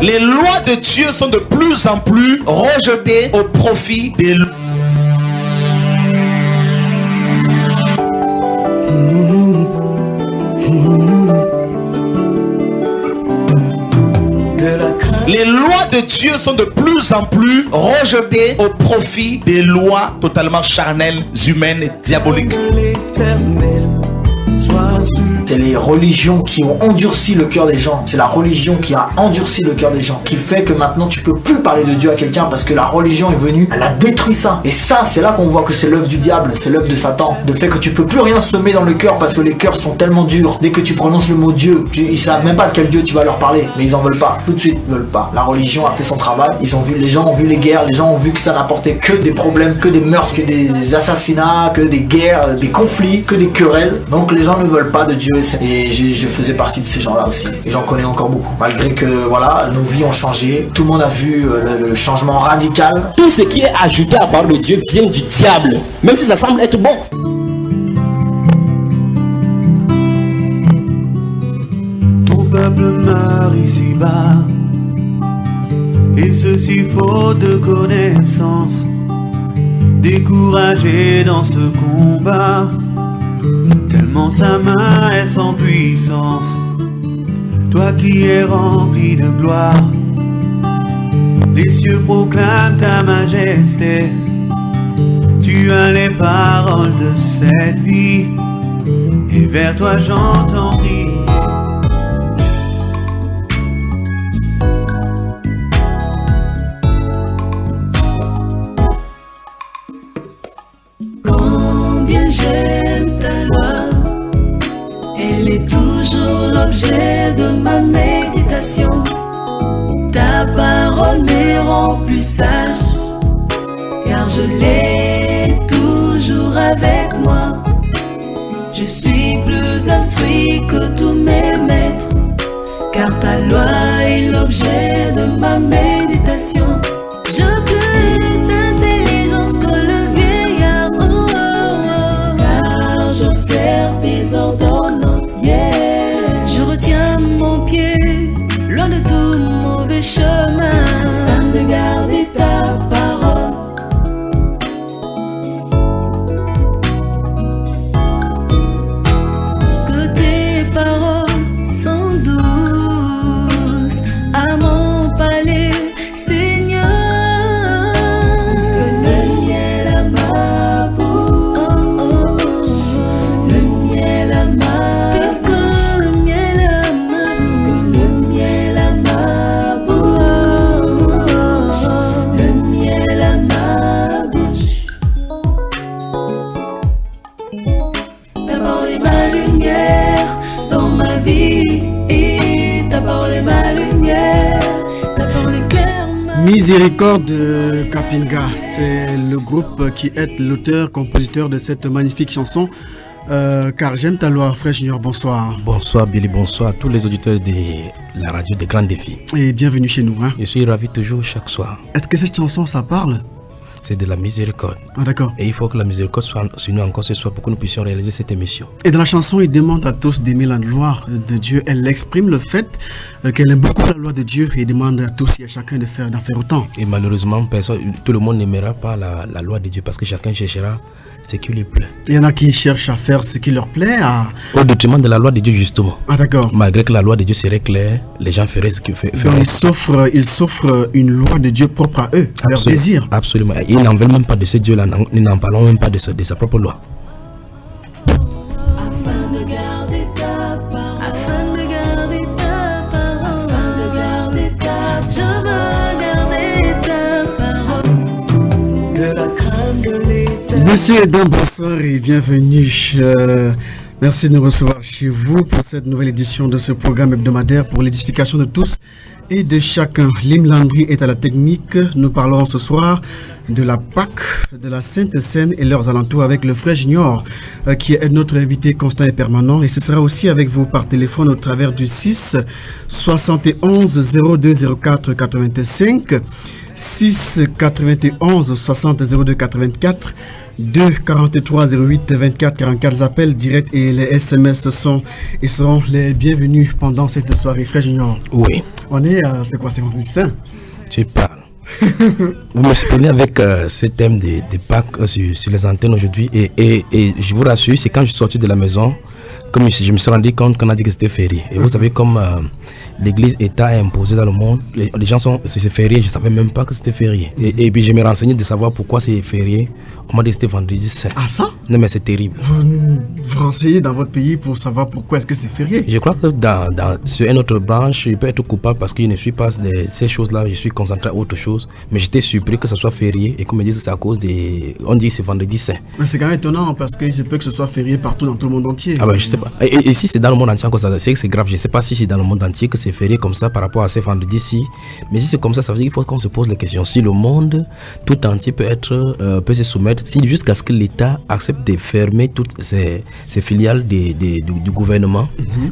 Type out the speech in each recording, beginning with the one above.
Les lois de Dieu sont de plus en plus rejetées au profit des lois. Les lois de Dieu sont de plus en plus rejetées au profit des lois totalement charnelles, humaines et diaboliques. C'est les religions qui ont endurci le cœur des gens. C'est la religion qui a endurci le cœur des gens, qui fait que maintenant tu peux plus parler de Dieu à quelqu'un parce que la religion est venue, elle a détruit ça. Et ça, c'est là qu'on voit que c'est l'œuvre du diable, c'est l'œuvre de Satan. Le fait que tu peux plus rien semer dans le cœur parce que les cœurs sont tellement durs. Dès que tu prononces le mot Dieu, ils savent même pas de quel Dieu tu vas leur parler, mais ils en veulent pas. Tout de suite, ils veulent pas. La religion a fait son travail. Les gens ont vu les guerres, les gens ont vu que ça n'apportait que des problèmes, que des meurtres, que des assassinats, que des guerres, des conflits, que des querelles. Donc les gens ne veulent pas de Dieu. Et je faisais partie de ces gens-là aussi. Et j'en connais encore beaucoup. Malgré que, voilà, nos vies ont changé. Tout le monde a vu le changement radical. Tout ce qui est ajouté à part de Dieu vient du diable. Même si ça semble être bon. Ton peuple meurt ici-bas. Et ceci faute de connaissance. Découragé dans ce combat. Tellement sa main est sans puissance. Toi qui es rempli de gloire, les cieux proclament ta majesté. Tu as les paroles de cette vie, et vers toi j'entends prier. Combien j'aime ta loi, elle est toujours l'objet de ma méditation. Ta parole me rend plus sage, car je l'ai toujours avec moi. Je suis plus instruit que tous mes maîtres, car ta loi est l'objet de ma méditation. Je plus d'intelligence que le vieillard, car j'observe tes ordonnances, yeah. Je retiens mon pied loin de tout mauvais chemin, afin de garder ta parole. Que tes paroles sont douces à mon palais, Seigneur, plus que le miel à ma bouche, le miel à ma bouche, plus que le miel à ma bouche, le miel à ma bouche, le miel à ma bouche. Ta parole est ma lumière dans ma vie, et ta parole est ma lumière, ta parole est claire. Miséricorde de Kapinga, c'est le groupe qui est l'auteur-compositeur de cette magnifique chanson. Car j'aime ta loi, frère Junior, bonsoir. Bonsoir Billy, bonsoir à tous les auditeurs de la radio des Grands Défis. Et bienvenue chez nous. Hein. Je suis ravi toujours chaque soir. Est-ce que cette chanson, ça parle? C'est de la miséricorde. Ah, d'accord. Et il faut que la miséricorde soit sur nous encore ce soir pour que nous puissions réaliser cette émission. Et dans la chanson, il demande à tous d'aimer la loi de Dieu. Elle exprime le fait qu'elle aime beaucoup la loi de Dieu et demande à tous et à chacun d'en faire autant. Et malheureusement, tout le monde n'aimera pas la loi de Dieu parce que chacun cherchera ce qui lui plaît. Il y en a qui cherchent à faire ce qui leur plaît. Au détriment de la loi de Dieu, justement. Ah, d'accord. Malgré que la loi de Dieu serait claire, les gens feraient ce qu'ils font. Donc ils s'offrent une loi de Dieu propre à eux, à leur désir. Absolument. Ils n'en veulent même pas de ce Dieu-là, ils n'en parlent même pas de sa propre loi. Afin de garder ta parole, afin de garder ta parole, afin de garder ta parole, je veux garder ta parole. De la crainte de l'éternel. Messieurs et dames, bonsoir et bienvenue. Merci de nous recevoir chez vous pour cette nouvelle édition de ce programme hebdomadaire pour l'édification de tous et de chacun. Lim Landry est à la technique. Nous parlerons ce soir de la Pâque, de la Sainte Seine et leurs alentours avec le frère Junior qui est notre invité constant et permanent. Et ce sera aussi avec vous par téléphone au travers du 6 71 02 04 85, 6 91 60 02 84, 2 43 08 24 44. Les appels directs et les SMS sont et seront les bienvenus pendant cette soirée. Frère Junior. Oui. On est, c'est quoi, c'est vendredi saint? Tu parles. Vous me surprenez avec ce thème de Pâques sur les antennes aujourd'hui et je vous rassure, c'est quand je suis sorti de la maison, comme je me suis rendu compte qu'on a dit que c'était férié. Et vous savez, comme l'église État est imposée dans le monde, les gens c'est férié, je ne savais même pas que c'était férié. Et puis je me renseignais de savoir pourquoi c'est férié. On m'a dit que c'était vendredi saint. Ah ça? Non mais c'est terrible. Vous renseignez dans votre pays pour savoir pourquoi est-ce que c'est férié? Je crois que sur une autre branche, je peux être coupable parce que je ne suis pas ces choses-là, je suis concentré à autre chose. Mais j'étais surpris que ce soit férié et qu'on me dise que c'est à cause des... On dit que c'est vendredi saint. Mais c'est quand même étonnant parce qu'il se peut que ce soit férié partout dans tout le monde entier. Ah ben je sais pas. Et si c'est dans le monde entier, c'est grave. Je ne sais pas si c'est dans le monde entier que c'est férié comme ça par rapport à ces vendredis-ci. Mais si c'est comme ça, ça veut dire qu'il faut qu'on se pose la question. Si le monde tout entier peut se soumettre, si jusqu'à ce que l'État accepte de fermer toutes ces filiales du gouvernement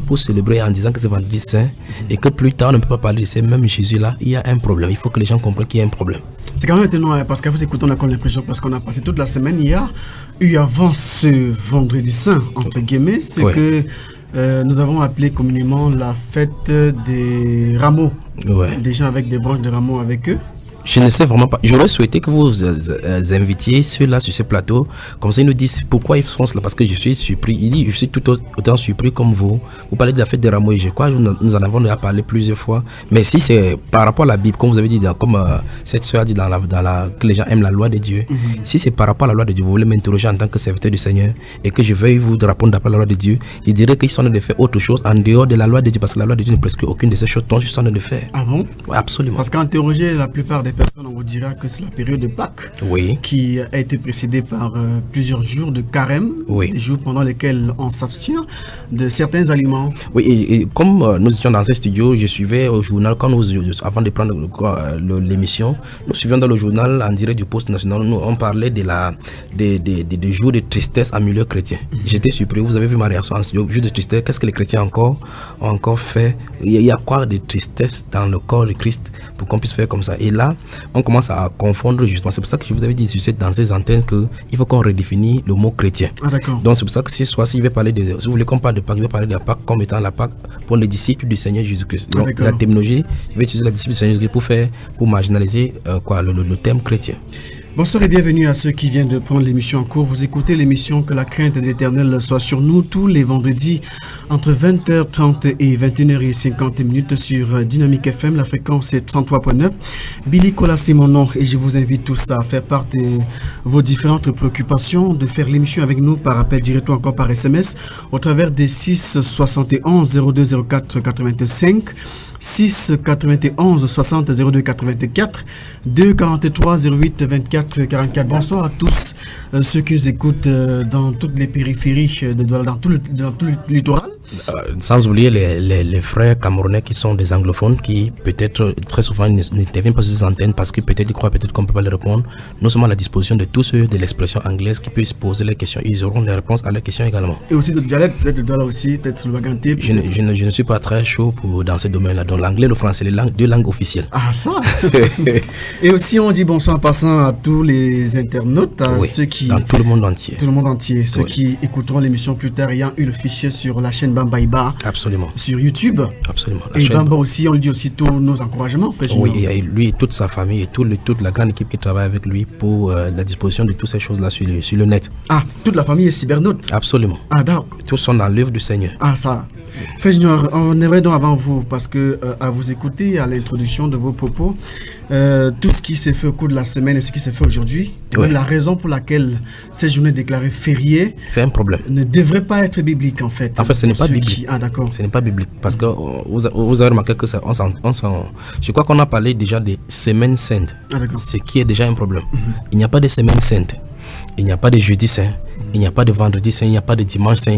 pour célébrer en disant que c'est vendredi saint et que plus tard on ne peut pas parler de ces mêmes Jésus-là, il y a un problème. Il faut que les gens comprennent qu'il y a un problème. C'est quand même étonnant parce qu'à vous écouter, on a comme l'impression, parce qu'on a passé toute la semaine, il y a eu avant ce vendredi saint, entre guillemets, c'est que nous avons appelé communément la fête des rameaux. Des gens avec des branches de rameaux avec eux. Je ne sais vraiment pas. J'aurais souhaité que vous invitiez ceux-là sur ce plateau. Comme ça, ils nous disent pourquoi ils font cela. Parce que je suis surpris. Il dit, je suis tout autant surpris comme vous. Vous parlez de la fête des rameaux et je crois que nous en avons déjà parlé plusieurs fois. Mais si c'est par rapport à la Bible, comme vous avez dit, comme cette soeur a dit que les gens aiment la loi de Dieu. Si c'est par rapport à la loi de Dieu, vous voulez m'interroger en tant que serviteur du Seigneur et que je veuille vous répondre d'après la loi de Dieu, je dirais qu'ils sont en train de faire autre chose en dehors de la loi de Dieu. Parce que la loi de Dieu ne prescrit aucune de ces choses dont je suis en train de faire. Ah bon? Oui, absolument. Parce qu'interroger la plupart des personnes, on vous dira que c'est la période de Pâques qui a été précédée par plusieurs jours de carême, des jours pendant lesquels on s'abstient de certains aliments. Oui, et comme nous étions dans ce studio, je suivais au journal, avant de prendre l'émission, nous suivions dans le journal en direct du poste national, on parlait des jours de tristesse en milieu chrétien. J'étais surpris, vous avez vu ma réaction en studio, jour de tristesse, qu'est-ce que les chrétiens ont encore fait? Il y a quoi de tristesse dans le corps de Christ pour qu'on puisse faire comme ça? Et là, on commence à confondre justement. C'est pour ça que je vous avais dit dans ces antennes qu'il faut qu'on redéfinisse le mot chrétien. Ah, d'accord. Donc c'est pour ça que s'il veut parler si vous voulez qu'on parle de Pâques, il va parler de la Pâques comme étant la Pâques pour les disciples du Seigneur Jésus-Christ. Donc la terminologie, il va utiliser la disciple du Seigneur Jésus-Christ pour marginaliser le thème chrétien. Bonsoir et bienvenue à ceux qui viennent de prendre l'émission en cours. Vous écoutez l'émission Que la crainte de l'Éternel soit sur nous tous les vendredis entre 20h30 et 21h50 sur Dynamique FM. La fréquence est 33.9. Billy Cola, c'est mon nom et je vous invite tous à faire part de vos différentes préoccupations, de faire l'émission avec nous par appel direct ou encore par SMS au travers des 6 71 02 04 85. 6 91 60 02 84 2 43 08 24 44. Bonsoir à tous ceux qui nous écoutent dans toutes les périphéries dans tout le littoral. Sans oublier les frères camerounais qui sont des anglophones qui peut-être très souvent n'interviennent pas sur ces antennes parce que peut-être ils croient peut-être qu'on ne peut pas les répondre. Nous sommes à la disposition de tous ceux de l'expression anglaise qui puissent poser les questions. Ils auront les réponses à leurs questions également. Et aussi d'autres dialectes, peut-être le Douala aussi, peut-être le Waganté. Je ne suis pas très chaud dans ce domaine-là. Donc l'anglais et le français, les deux langues officielles. Ah ça. Et aussi on dit bonsoir en passant à tous les internautes, à ceux qui... Dans tout le monde entier. Tout le monde entier. Ceux qui écouteront l'émission plus tard ayant eu le fichier sur la chaîne Bambaïba. Absolument. Sur YouTube. Absolument. Et Bamba aussi, on lui dit aussi tous nos encouragements. Oui, et lui et toute sa famille et toute la grande équipe qui travaille avec lui pour la disposition de toutes ces choses-là sur le net. Ah, toute la famille est cybernaute. Absolument. Ah, d'accord. Tous sont dans l'œuvre du Seigneur. Ah, ça. Frère Junior, on aimerait donc avant vous, parce que à vous écouter, à l'introduction de vos propos, tout ce qui s'est fait au cours de la semaine et ce qui s'est fait aujourd'hui, la raison pour laquelle cette journée déclarée fériée, c'est un problème, ne devrait pas être biblique en fait. En fait, ce n'est pas biblique. Ah, d'accord. Ce n'est pas biblique parce que vous avez remarqué que ça, je crois qu'on a parlé déjà des semaines saintes, ce qui est déjà un problème. Il n'y a pas de semaine sainte. Il n'y a pas de jeudi saint, il n'y a pas de vendredi saint, il n'y a pas de dimanche saint,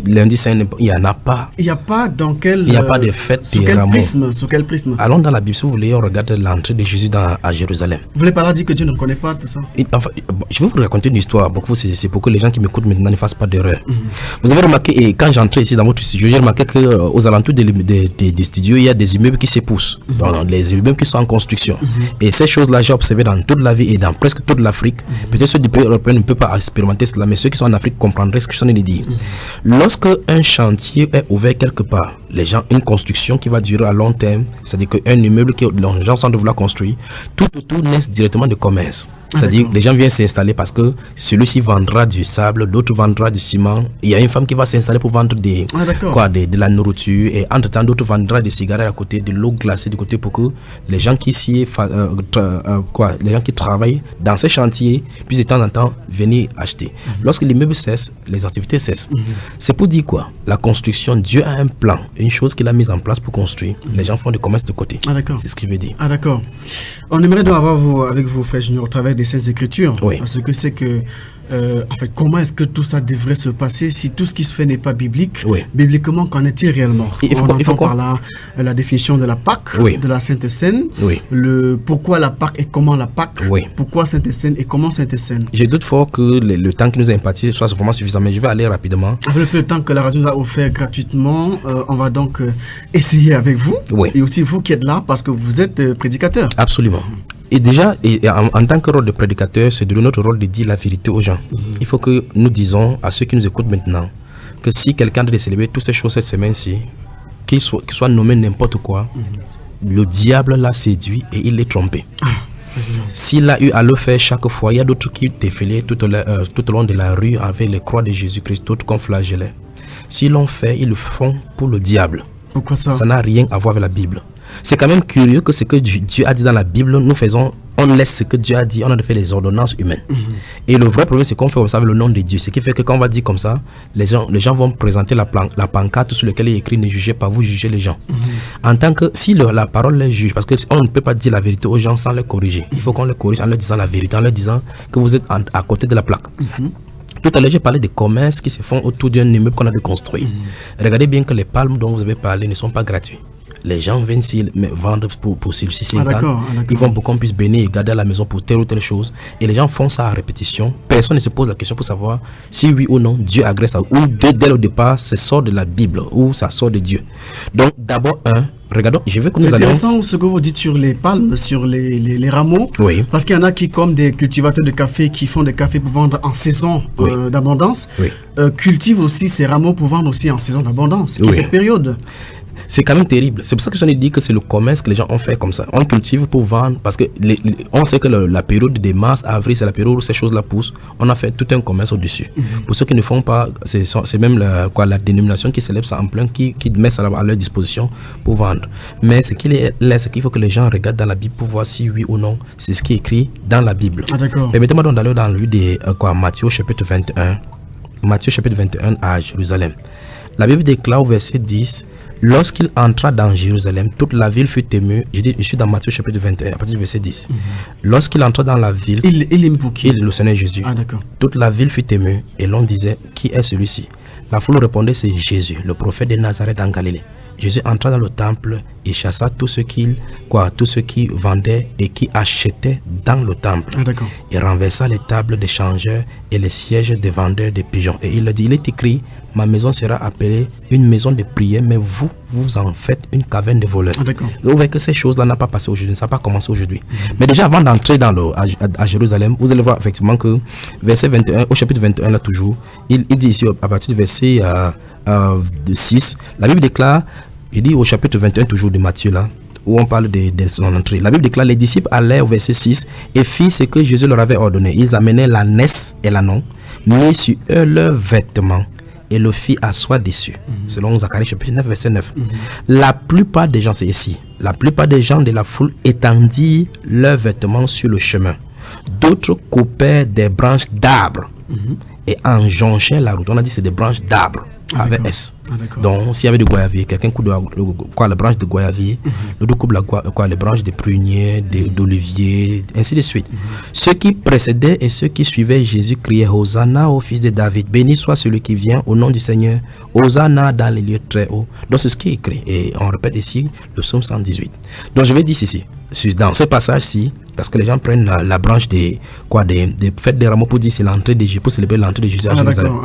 lundi saint, il n'y en a pas. Il n'y a pas dans quel... Il n'y a pas de fête sous quel prisme? Allons dans la Bible, si vous voulez, on regarde l'entrée de Jésus à Jérusalem. Vous voulez pas là dire que Dieu ne connaît pas tout ça? Enfin, je vais vous raconter une histoire, c'est pour que les gens qui m'écoutent maintenant ne fassent pas d'erreur. Vous avez remarqué, et quand j'entrais ici dans votre studio, j'ai remarqué qu'aux alentours des studios, il y a des immeubles qui s'époussent, les immeubles qui sont en construction. Et ces choses-là, j'ai observé dans toute la vie et dans presque toute l'Afrique. Peut-être ceux du pays européen ne peuvent pas expérimenter cela, mais mais ceux qui sont en Afrique comprendraient ce que je suis en train de dire. Lorsque un chantier est ouvert quelque part, les gens, une construction qui va durer à long terme, c'est-à-dire qu'un immeuble que les gens sont de vouloir construire, tout autour naissent directement de commerce. C'est-à-dire les gens viennent s'installer parce que celui-ci vendra du sable, l'autre vendra du ciment. Il y a une femme qui va s'installer pour vendre de la nourriture, et entre-temps d'autres vendra des cigarettes à côté, de l'eau glacée du côté, pour que les gens qui les gens qui travaillent dans ces chantiers puissent de temps en temps venir acheter. Lorsque l'immeuble cesse, les activités cessent. C'est pour dire quoi? La construction, Dieu a un plan, une chose qu'il a mise en place pour construire. Les gens font du commerce de côté. C'est ce qu'il veut dire. D'accord. On aimerait donc avoir avec vous, frère Junior, au travers des Saintes Écritures, ce que c'est que en fait, comment est-ce que tout ça devrait se passer si tout ce qui se fait n'est pas biblique? Bibliquement, qu'en est-il réellement? On entend par là la définition de la Pâque, de la Sainte Seine, le pourquoi la Pâque et comment la Pâque, pourquoi Sainte Seine et comment Sainte Seine. J'ai doute fort que le temps qui nous est imparti soit vraiment suffisant, mais je vais aller rapidement. Avec le temps que la radio nous a offert gratuitement, on va donc essayer avec vous, et aussi vous qui êtes là parce que vous êtes prédicateur. Absolument. Et déjà, en tant que rôle de prédicateur, c'est de notre rôle de dire la vérité aux gens. Il faut que nous disons à ceux qui nous écoutent maintenant que si quelqu'un doit célébrer toutes ces choses cette semaine-ci, qu'il soit nommé n'importe quoi, le diable l'a séduit et il l'a trompé. S'il a eu à le faire chaque fois, il y a d'autres qui défilaient tout au long de la rue avec les croix de Jésus-Christ, d'autres qu'on flagellait. S'ils l'ont fait, ils le font pour le diable. Pourquoi ça? Ça n'a rien à voir avec la Bible. C'est quand même curieux que ce que Dieu a dit dans la Bible, nous faisons, on laisse ce que Dieu a dit, on a fait les ordonnances humaines. Et le vrai problème, c'est qu'on fait comme ça avec le nom de Dieu. Ce qui fait que quand on va dire comme ça, les gens vont présenter la pancarte sur laquelle il est écrit « Ne jugez pas, vous jugez les gens ». En tant que, si la parole les juge, parce qu'on ne peut pas dire la vérité aux gens sans les corriger. Il faut qu'on les corrige en leur disant la vérité, en leur disant que vous êtes à côté de la plaque. Tout à l'heure, j'ai parlé des commerces qui se font autour d'un immeuble qu'on a de construire. Regardez bien que les palmes dont vous avez parlé ne sont pas gratuits. Les gens viennent vendre pour celui-ci 5 ans. Ils vont pour qu'on puisse bénir et garder à la maison pour telle ou telle chose. Et les gens font ça à répétition. Personne ne se pose la question pour savoir si oui ou non Dieu agresse ça. Ou dès le départ, ça sort de la Bible ou ça sort de Dieu. Donc d'abord, regardons, je veux que nous allions... C'est intéressant ce que vous dites sur les palmes, sur les rameaux. Parce qu'il y en a qui, comme des cultivateurs de café, qui font des cafés pour vendre en saison d'abondance, cultivent aussi ces rameaux pour vendre aussi en saison d'abondance. Cette période. C'est quand même terrible. C'est pour ça que j'en ai dit que c'est le commerce que les gens ont fait comme ça. On cultive pour vendre parce que on sait que la période de mars, avril, c'est la période où ces choses-là poussent. On a fait tout un commerce au-dessus. Pour ceux qui ne font pas, c'est même la dénomination qui célèbre ça en plein, qui met ça à leur disposition pour vendre. Mais ce qu'il est là, c'est qu'il faut que les gens regardent dans la Bible pour voir si oui ou non c'est ce qui est écrit dans la Bible. Permettez-moi donc d'aller dans le livre de Matthieu chapitre 21. Matthieu chapitre 21 à Jérusalem. La Bible déclare au verset 10: lorsqu'il entra dans Jérusalem, toute la ville fut émue. Je suis dans Matthieu chapitre 21, à partir du verset 10. Lorsqu'il entra dans la ville, il est pour qui? Le Seigneur Jésus. Toute la ville fut émue et l'on disait: qui est celui-ci? La foule répondait: c'est Jésus, le prophète de Nazareth en Galilée. Jésus entra dans le temple et chassa tous ceux qui vendaient et qui achetaient dans le temple. Il renversa les tables des changeurs et les sièges des vendeurs de pigeons. Et il a dit: il est écrit, ma maison sera appelée une maison de prière, mais vous en faites une caverne de voleurs. Et vous voyez que ces choses-là n'ont pas passé aujourd'hui, ça n'a pas commencé aujourd'hui. Mais déjà avant d'entrer à Jérusalem, vous allez voir effectivement que verset 21, au chapitre 21 là toujours, il dit ici à partir du verset 6, la Bible déclare, il dit au chapitre 21 toujours de Matthieu là, où on parle de son entrée. La Bible déclare: les disciples allèrent au verset 6 et firent ce que Jésus leur avait ordonné. Ils amenaient l'ânesse et l'ânon, mirent sur eux leurs vêtements et le fit asseoir dessus. Selon Zacharie chapitre 9 verset 9. La plupart des gens, c'est ici, la plupart des gens de la foule étendirent leurs vêtements sur le chemin. D'autres coupèrent des branches d'arbres et enjonchaient la route. On a dit c'est des branches d'arbres avec S. Donc s'il y avait du goyavier, quelqu'un coupe la branche de goyavier, l'autre coupe les branches de prunier, d'olivier, ainsi de suite. Ceux qui précédaient et ceux qui suivaient Jésus criaient: Hosanna au fils de David, béni soit celui qui vient au nom du Seigneur, Hosanna dans les lieux très hauts. Donc c'est ce qui est écrit et on répète ici le psaume 118. Donc je vais dire ceci, dans ce passage-ci, parce que les gens prennent la branche des fêtes des rameaux pour dire c'est l'entrée de Jésus, pour célébrer l'entrée de Jésus à Jérusalem.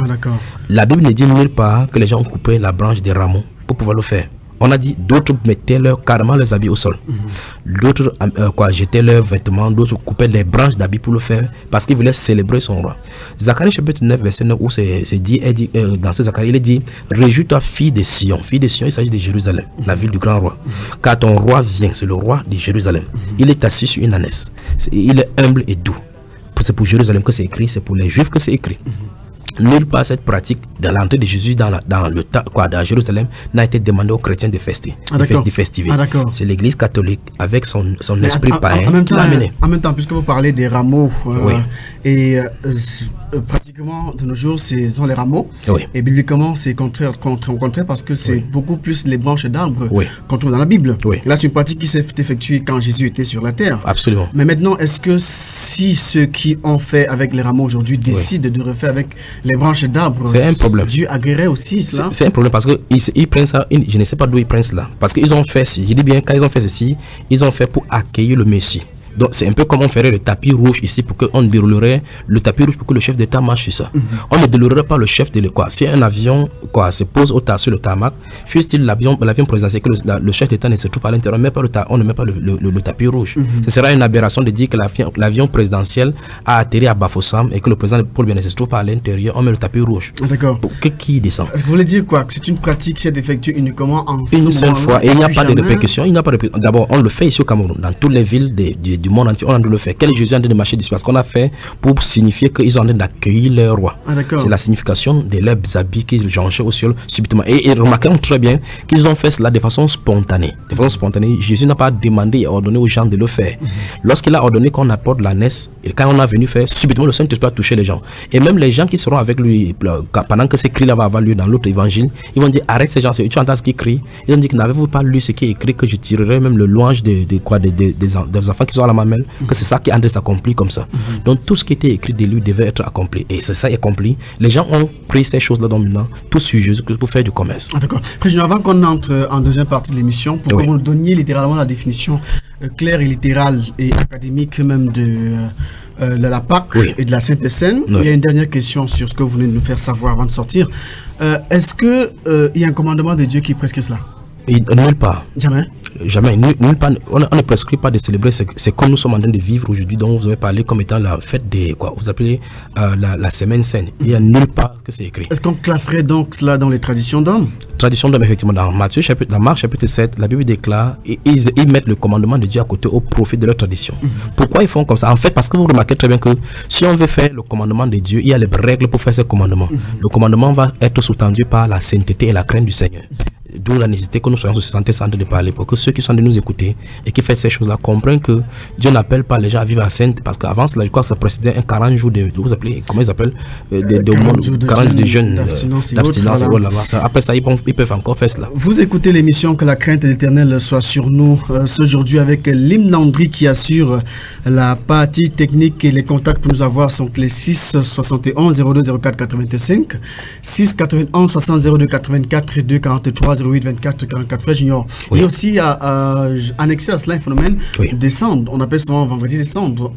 La Bible ne dit nulle part que les gens ont coupé la branche des rameaux pour pouvoir le faire. On a dit d'autres mettaient carrément leurs habits au sol. D'autres jetaient leurs vêtements, d'autres coupaient les branches d'habits pour le faire parce qu'ils voulaient célébrer son roi. Zacharie chapitre 9 verset 9 où c'est dit, dans ce Zacharie il est dit: réjouis-toi fille de Sion. Fille de Sion, il s'agit de Jérusalem, la ville du grand roi. Car ton roi vient, c'est le roi de Jérusalem. Il est assis sur une ânesse. Il est humble et doux. C'est pour Jérusalem que c'est écrit, c'est pour les Juifs que c'est écrit. Nulle part cette pratique de l'entrée de Jésus dans Jérusalem n'a été demandée aux chrétiens de fester, de festiver. C'est l'Église catholique avec son esprit païen qui l'a amené. En même temps, puisque vous parlez des rameaux, pratiquement de nos jours, ce sont les rameaux. Et bibliquement, c'est contraire parce que c'est beaucoup plus les branches d'arbres qu'on trouve dans la Bible. Là, c'est une pratique qui s'est effectuée quand Jésus était sur la terre. Absolument. Mais maintenant, est-ce que si ceux qui ont fait avec les rameaux aujourd'hui décident de refaire avec les branches d'arbres, c'est un problème. Dieu agréerait aussi cela? C'est un problème parce qu'ils prennent ça, je ne sais pas d'où ils prennent cela. Parce qu'ils ont fait, je dis bien, quand ils ont fait ceci, ils ont fait pour accueillir le Messie. Donc c'est un peu comme on ferait le tapis rouge ici pour qu'on déroulerait le tapis rouge pour que le chef d'État marche sur ça. On ne déroulerait pas le chef de l'État. Si un avion se pose sur le tarmac, fût-il l'avion présidentiel, que le chef d'État ne se trouve pas à l'intérieur, on ne met pas le tapis rouge. Ce sera une aberration de dire que l'avion présidentiel a atterri à Bafoussam et que le président Paul Biya ne se trouve pas à l'intérieur, on met le tapis rouge. D'accord. Pour qui descend. Vous voulez dire quoi? Que c'est une pratique qui s'est effectuée uniquement en une seule fois et il n'y a pas de répercussion. D'abord, on le fait ici au Cameroun, dans toutes les villes du monde entier, on a de le faire. Quel est Jésus en train de marcher dessus? Parce qu'on a fait pour signifier qu'ils sont en train d'accueillir leur roi. C'est la signification de leurs habits qu'ils jonchaient au ciel subitement. Et remarquons très bien qu'ils ont fait cela de façon spontanée. De façon spontanée, Jésus n'a pas demandé et ordonné aux gens de le faire. Lorsqu'il a ordonné qu'on apporte l'ânesse, et quand on a venu faire, subitement le Saint-Esprit a touché les gens. Et même les gens qui seront avec lui, pendant que ces cris-là vont avoir lieu dans l'autre évangile, ils vont dire: arrête ces gens, tu entends ce qu'ils crient? Ils ont dit: n'avez-vous pas lu ce qui est écrit, que je tirerai même le louange des enfants qui sont à la mamelle? Que c'est ça qui est en train de s'accomplir comme ça. Donc tout ce qui était écrit de lui devait être accompli. Et c'est ça qui est accompli. Les gens ont pris ces choses-là maintenant, tous sur Jésus pour faire du commerce. D'accord. Président, avant qu'on entre en deuxième partie de l'émission, pour que vous nous donniez littéralement la définition claire et littérale et académique même de la Pâque et de la Sainte Seine, il y a une dernière question sur ce que vous venez de nous faire savoir avant de sortir. Est-ce qu'il y a un commandement de Dieu qui prescrit cela? Nulle part. Jamais. Jamais. Nulle part. On ne prescrit pas de célébrer. C'est comme nous sommes en train de vivre aujourd'hui, dont vous avez parlé comme étant la fête des quoi. Vous appelez la semaine saine. Il n'y a nulle part que c'est écrit. Est-ce qu'on classerait donc cela dans les traditions d'hommes? Traditions d'hommes, effectivement. Dans Marc chapitre 7, la Bible déclare, ils mettent le commandement de Dieu à côté au profit de leur tradition. Pourquoi ils font comme ça? En fait, parce que vous remarquez très bien que si on veut faire le commandement de Dieu, il y a les règles pour faire ce commandement. Le commandement va être sous-tendu par la sainteté et la crainte du Seigneur. D'où la nécessité que nous soyons en train de parler pour que ceux qui sont de nous écouter et qui font ces choses-là comprennent que Dieu n'appelle pas les gens à vivre à sainte, parce qu'avant cela, je crois que ça précédait un 40 jours vous appelez, comment ils appellent 40 jours de jeûne, d'abstinence et voilà. Après ça, ils peuvent encore faire cela. Vous écoutez l'émission Que la crainte de l'Éternel soit sur nous aujourd'hui avec l'hymne Landry qui assure la partie technique, et les contacts pour nous avoir sont les 6 71 02 04 85, 6 91 60 02 84 et 2 43 08 24 44. Frère Junior, il y a aussi annexé à cela un phénomène des cendres. On appelle souvent vendredi des cendres.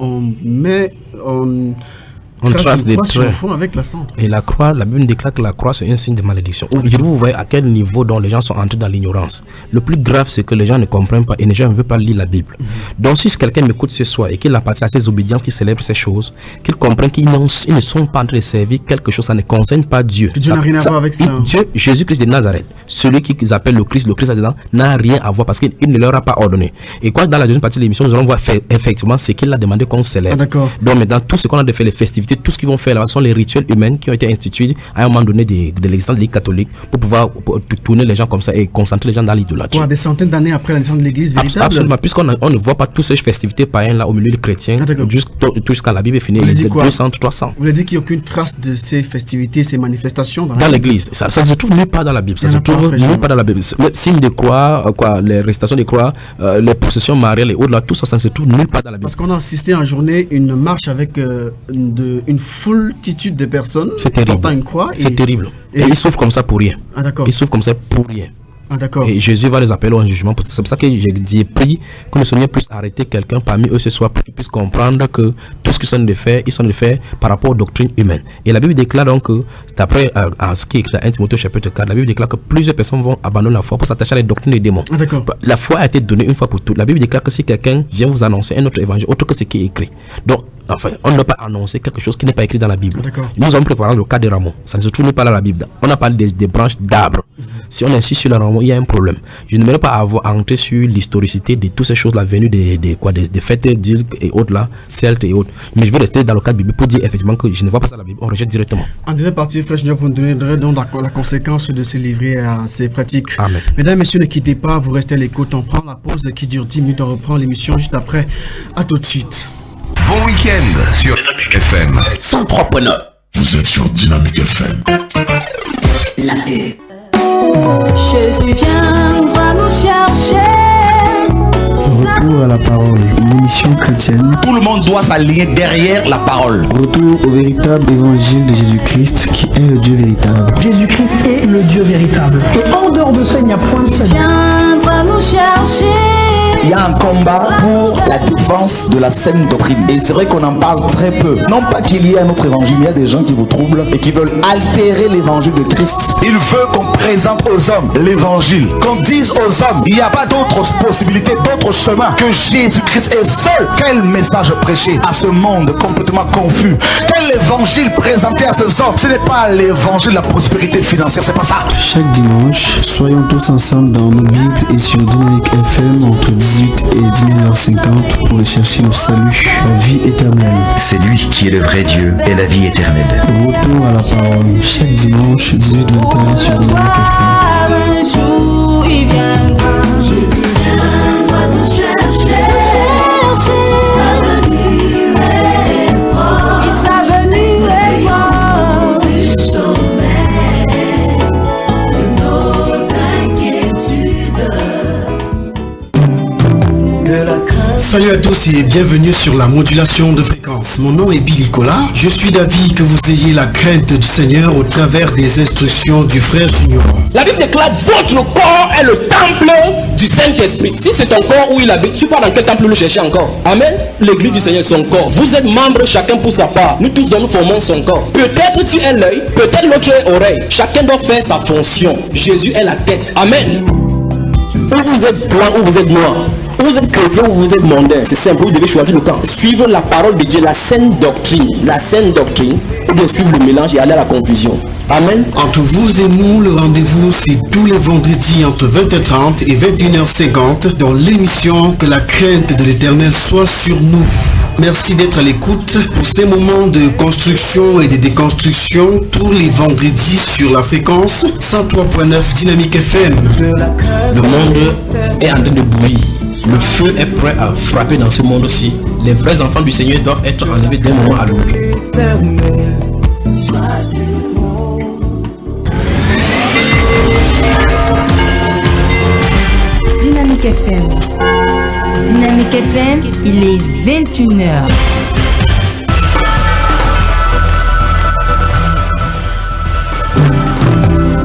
On trace des traits avec la cendre. Et la croix, la Bible déclare que la croix c'est un signe de malédiction. Vous voyez à quel niveau dont les gens sont entrés dans l'ignorance. Le plus grave, c'est que les gens ne comprennent pas et les gens ne veulent pas lire la Bible. Donc si quelqu'un m'écoute ce soir et qu'il appartient à ces obédiences, qui célèbre ces choses, qu'il comprenne qu'ils ne sont pas en train de servir quelque chose, ça ne concerne pas Dieu. Dieu n'a rien à voir avec ça. Dieu, Jésus-Christ de Nazareth, celui qu'ils appellent le Christ là-dedans, n'a rien à voir parce qu'il ne leur a pas ordonné. Et quoi, dans la deuxième partie de l'émission, nous allons voir effectivement ce qu'il a demandé qu'on célèbre. Donc maintenant, tout ce qu'on a fait, les festivités, tout ce qu'ils vont faire là sont les rituels humains qui ont été institués à un moment donné de l'existence de l'Église catholique pour pouvoir tourner les gens comme ça et concentrer les gens dans l'idolâtrie. Des centaines d'années après la naissance de l'Église véritable. Absolument, puisqu'on ne voit pas toutes ces festivités païennes là au milieu des chrétiens jusqu'à la Bible est finie, 200, 300. Vous voulez dire qu'il n'y a aucune trace de ces festivités, ces manifestations dans l'Église? Ça se trouve nulle part dans la Bible. Ça se trouve nulle part dans la Bible. Le signe de croix, les récitations de croix, les processions mariales et autres là, tout ça, ça ne se trouve nulle part dans la Bible. Parce qu'on a assisté en journée une marche avec une foultitude de personnes portant une croix. C'est terrible. Et ils souffrent comme ça pour rien. D'accord. Ils souffrent comme ça pour rien. Ah, d'accord. Et Jésus va les appeler en jugement. C'est pour ça que j'ai pris que le Seigneur puisse arrêter quelqu'un parmi eux ce soir pour qu'ils puissent comprendre que tout ce qu'ils sont de faire, ils sont de faire par rapport aux doctrines humaines. Et la Bible déclare donc que, d'après ce qui est écrit dans 1 Timothée chapitre 4, la Bible déclare que plusieurs personnes vont abandonner la foi pour s'attacher à les doctrines des démons. Ah, d'accord. La foi a été donnée une fois pour toutes. La Bible déclare que si quelqu'un vient vous annoncer un autre évangile, autre que ce qui est écrit. Donc, enfin, on ne doit pas annoncer quelque chose qui n'est pas écrit dans la Bible. D'accord. Nous avons préparé le cas des rameaux. Ça ne se trouve pas dans la Bible. On a parlé des branches d'arbres. Si on insiste sur le rameau, il y a un problème. Je n'aimerais pas avoir à entrer sur l'historicité de toutes ces choses, la venue des fêtes d'îles et autres là, celtes et autres. Mais je vais rester dans le cadre biblique pour dire effectivement que je ne vois pas ça dans la Bible. On rejette directement. En deuxième partie, Frère Junior, vous nous donnerez donc la conséquence de se livrer à ces pratiques. Amen. Mesdames, messieurs, ne quittez pas, vous restez à l'écoute. On prend la pause qui dure 10 minutes. On reprend l'émission juste après. À tout de suite. Bon week-end sur FM 103.9. Vous êtes sur Dynamique FM. La paix. Jésus viendra nous chercher. Retour à la parole, une émission chrétienne. Tout le monde doit s'aligner derrière la parole. Retour au véritable évangile de Jésus-Christ qui est le Dieu véritable. Jésus-Christ est le Dieu véritable. Et en dehors de ça, il n'y a point de salut. Viendra nous chercher. Il y a un combat pour la défense de la saine doctrine. Et c'est vrai qu'on en parle très peu. Non pas qu'il y ait un autre évangile, il y a des gens qui vous troublent et qui veulent altérer l'évangile de Christ. Il veut qu'on présente aux hommes l'évangile. Qu'on dise aux hommes, il n'y a pas d'autres possibilités, d'autres chemins que Jésus-Christ est seul. Quel message prêcher à ce monde complètement confus? Quel évangile présenter à ces hommes? Ce n'est pas l'évangile de la prospérité financière, c'est pas ça. Chaque dimanche, soyons tous ensemble dans nos Bibles et sur Dynamique FM entre 18 et 19h50 pour rechercher le salut, la vie éternelle. C'est lui qui est le vrai Dieu et la vie éternelle. Retour à la parole, chaque dimanche 18-21 sur Dynamique FM. Un jour il viendra. Jésus viendra nous chercher. Sa venue est proche. Et sa venue est proche. Du sommeil de nos inquiétudes. Salut à tous et bienvenue sur la modulation de fréquence. Mon nom est Billy Cola. Je suis d'avis que vous ayez la crainte du Seigneur au travers des instructions du frère Junior. La Bible déclare votre corps est le temple du Saint-Esprit. Si c'est ton corps où il habite, tu pars dans quel temple le chercher encore? Amen. L'église du Seigneur est son corps. Vous êtes membres chacun pour sa part. Nous tous nous formons son corps. Peut-être tu es l'œil, peut-être l'autre est oreille. Chacun doit faire sa fonction. Jésus est la tête. Amen. Ou vous êtes blanc ou vous êtes noir, ou vous êtes chrétien ou vous êtes mondain, c'est simple, vous devez choisir le camp. Suivre la parole de Dieu, la saine doctrine, ou bien suivre le mélange et aller à la confusion. Amen. Entre vous et nous, le rendez-vous c'est tous les vendredis entre 20h30 et 21h50 dans l'émission Que la crainte de l'Éternel soit sur nous. Merci d'être à l'écoute pour ces moments de construction et de déconstruction tous les vendredis sur la fréquence 103.9 Dynamique FM. Le monde est en train de bouillir. Le feu est prêt à frapper dans ce monde-ci. Les vrais enfants du Seigneur doivent être enlevés d'un moment à l'autre. Dynamique FM. Dynamique FM, il est 21h.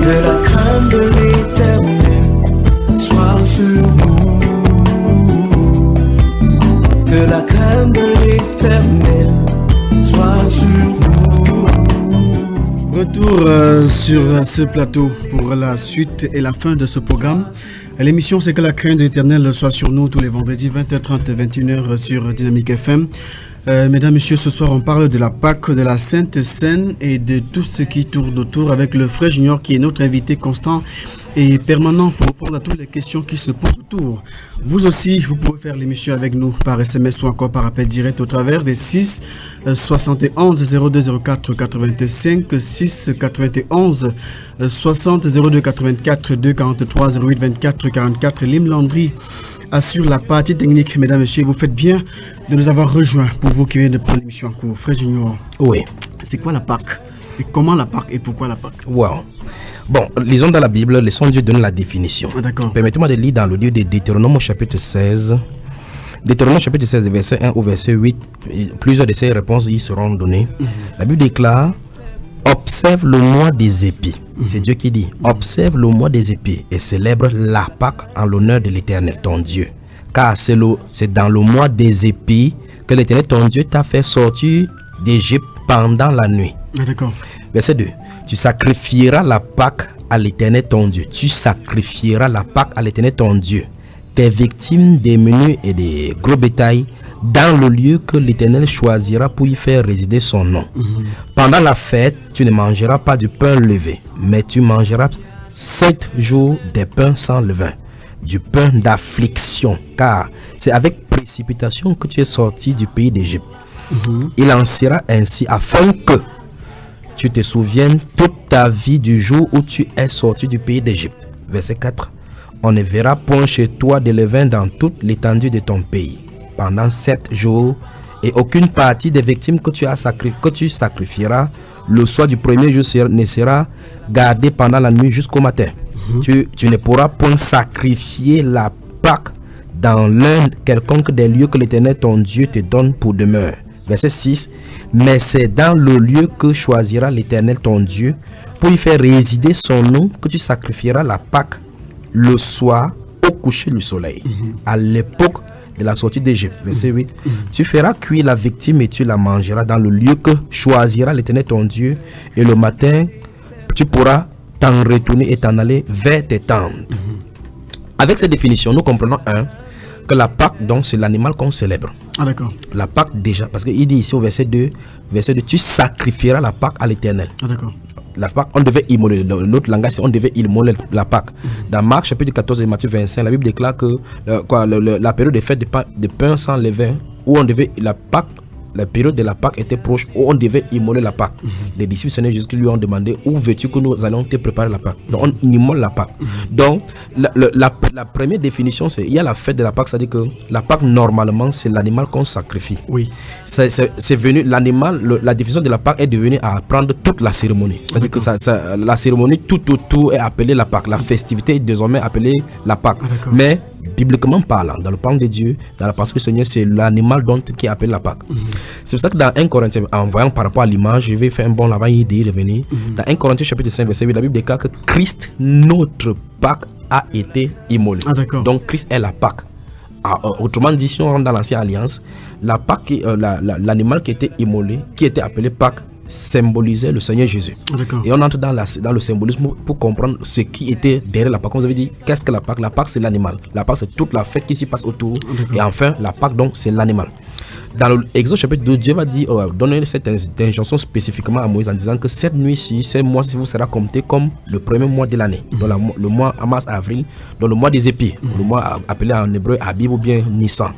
Que la crainte de l'Éternel soit sur nous. Que la crainte de l'Éternel soit sur nous. Retour sur ce plateau pour la suite et la fin de ce programme. L'émission c'est que la crainte de l'Éternel soit sur nous tous les vendredis 20h30 et 21h sur Dynamique FM. Mesdames, Messieurs, ce soir on parle de la Pâque, de la Sainte Seine et de tout ce qui tourne autour avec le frère Junior qui est notre invité constant et permanent pour répondre à toutes les questions qui se posent autour. Vous aussi, vous pouvez faire l'émission avec nous par SMS ou encore par appel direct au travers des 6 71 02 04 85 6 91 60 02 84 2 43 08 24 44. Lim Landry assure la partie technique. Mesdames, Messieurs, vous faites bien de nous avoir rejoints pour vous qui venez de prendre l'émission en cours. Frère Junior, oui. C'est quoi la Pâque? Et comment la Pâque et pourquoi la Pâque? Wow. Bon, lisons dans la Bible, laissons Dieu donner la définition. D'accord. Permettez-moi de lire dans le livre de Deutéronome au chapitre 16. Deutéronome chapitre 16, verset 1 au verset 8. Plusieurs de ces réponses y seront données. La Bible déclare: observe le mois des épis. C'est Dieu qui dit, observe le mois des épis et célèbre la Pâque en l'honneur de l'Éternel, ton Dieu. Car c'est dans le mois des épis que l'Éternel, ton Dieu, t'a fait sortir d'Égypte pendant la nuit. D'accord. Verset 2. Tu sacrifieras la Pâque à l'Éternel, ton Dieu. Tu sacrifieras la Pâque à l'Éternel, ton Dieu. Tes victimes des menus et des gros bétail dans le lieu que l'Éternel choisira pour y faire résider son nom. Pendant la fête, tu ne mangeras pas du pain levé, mais tu mangeras 7 jours des pains sans levain, du pain d'affliction, car c'est avec précipitation que tu es sorti du pays d'Égypte. Il en sera ainsi afin que tu te souviennes toute ta vie du jour où tu es sorti du pays d'Égypte. Verset 4. On ne verra point chez toi de levain dans toute l'étendue de ton pays pendant 7 jours, et aucune partie des victimes que tu sacrifieras le soir du premier jour ne sera gardée pendant la nuit jusqu'au matin. Tu ne pourras point sacrifier la Pâque dans l'un quelconque des lieux que l'Éternel ton Dieu te donne pour demeure. Verset 6. Mais c'est dans le lieu que choisira l'Éternel ton Dieu pour y faire résider son nom que tu sacrifieras la Pâque le soir au coucher du soleil, à l'époque de la sortie d'Égypte. Verset 8. Tu feras cuire la victime et tu la mangeras dans le lieu que choisira l'Éternel ton Dieu, et le matin tu pourras t'en retourner et t'en aller vers tes tentes. Avec cette définition, nous comprenons que la Pâque, donc, c'est l'animal qu'on célèbre. Ah, d'accord. La Pâque, déjà, parce qu'il dit ici au verset 2, tu sacrifieras la Pâque à l'Éternel. Ah, d'accord. La Pâque, on devait immoler. Notre langage, c'est on devait immoler la Pâque. Dans Marc, chapitre 14 et Matthieu 25, la Bible déclare que la période des fêtes de pain sans levain, où on devait, la période de la Pâque était proche, où on devait immoler la Pâque. Les disciples Seigneur Jésus lui ont demandé, où veux-tu que nous allons te préparer la Pâque? Donc on immole la Pâque. Donc la première définition, c'est il y a la fête de la Pâque, c'est-à-dire que la Pâque, normalement, c'est l'animal qu'on sacrifie. Oui. C'est venu, l'animal, la définition de la Pâque est devenue à prendre toute la cérémonie. C'est-à-dire que la cérémonie, tout autour est appelée la Pâque. La festivité est désormais appelée la Pâque. Mais bibliquement parlant, dans le plan de Dieu, dans la pensée du Seigneur, c'est l'animal qui est appelé la Pâque. C'est pour ça que dans 1 Corinthiens, en voyant par rapport à l'image, je vais faire un bon lavant-idée de revenir. Dans 1 Corinthiens chapitre 5 verset 8, la Bible déclare que Christ, notre Pâque, a été immolé. Donc Christ est la Pâque. Autrement dit, si on rentre dans l'ancienne alliance, la Pâque, l'animal qui était immolé, qui était appelé Pâque, symbolisait le Seigneur Jésus. Et on entre dans le symbolisme pour comprendre ce qui était derrière la Pâque. Comme vous avez dit, qu'est-ce que la Pâque? La Pâque, c'est l'animal. La Pâque, c'est toute la fête qui s'y passe autour. Et enfin, la Pâque, donc, c'est l'animal. Dans l'Exode chapitre 2, Dieu va dire, donner cette injonction spécifiquement à Moïse en disant que cette nuit-ci, ce mois-ci vous sera compté comme le premier mois de l'année. Donc le mois mars-avril, donc le mois des épis, le mois appelé en hébreu Abib ou bien Nissan.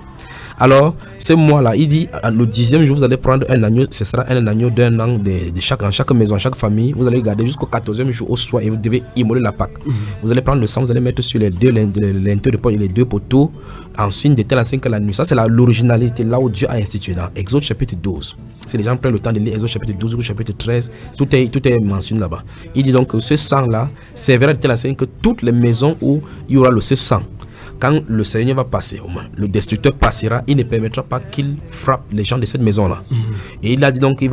Alors, ce mois-là, il dit, le 10e jour, vous allez prendre un agneau, ce sera un agneau d'un an de chaque maison, chaque famille. Vous allez garder jusqu'au 14e jour au soir et vous devez immoler la Pâque. Vous allez prendre le sang, vous allez mettre sur les deux linteaux de porte et les deux poteaux en signe de telle enseigne que la nuit. Ça, c'est l'originalité, là où Dieu a institué dans Exode chapitre 12. Si les gens prennent le temps de lire Exode chapitre 12 ou chapitre 13, tout est mentionné là-bas. Il dit donc que ce sang-là servira de telle enseigne que toutes les maisons où il y aura ce sang, quand le Seigneur va passer, le destructeur passera, il ne permettra pas qu'il frappe les gens de cette maison-là. Et il a dit donc,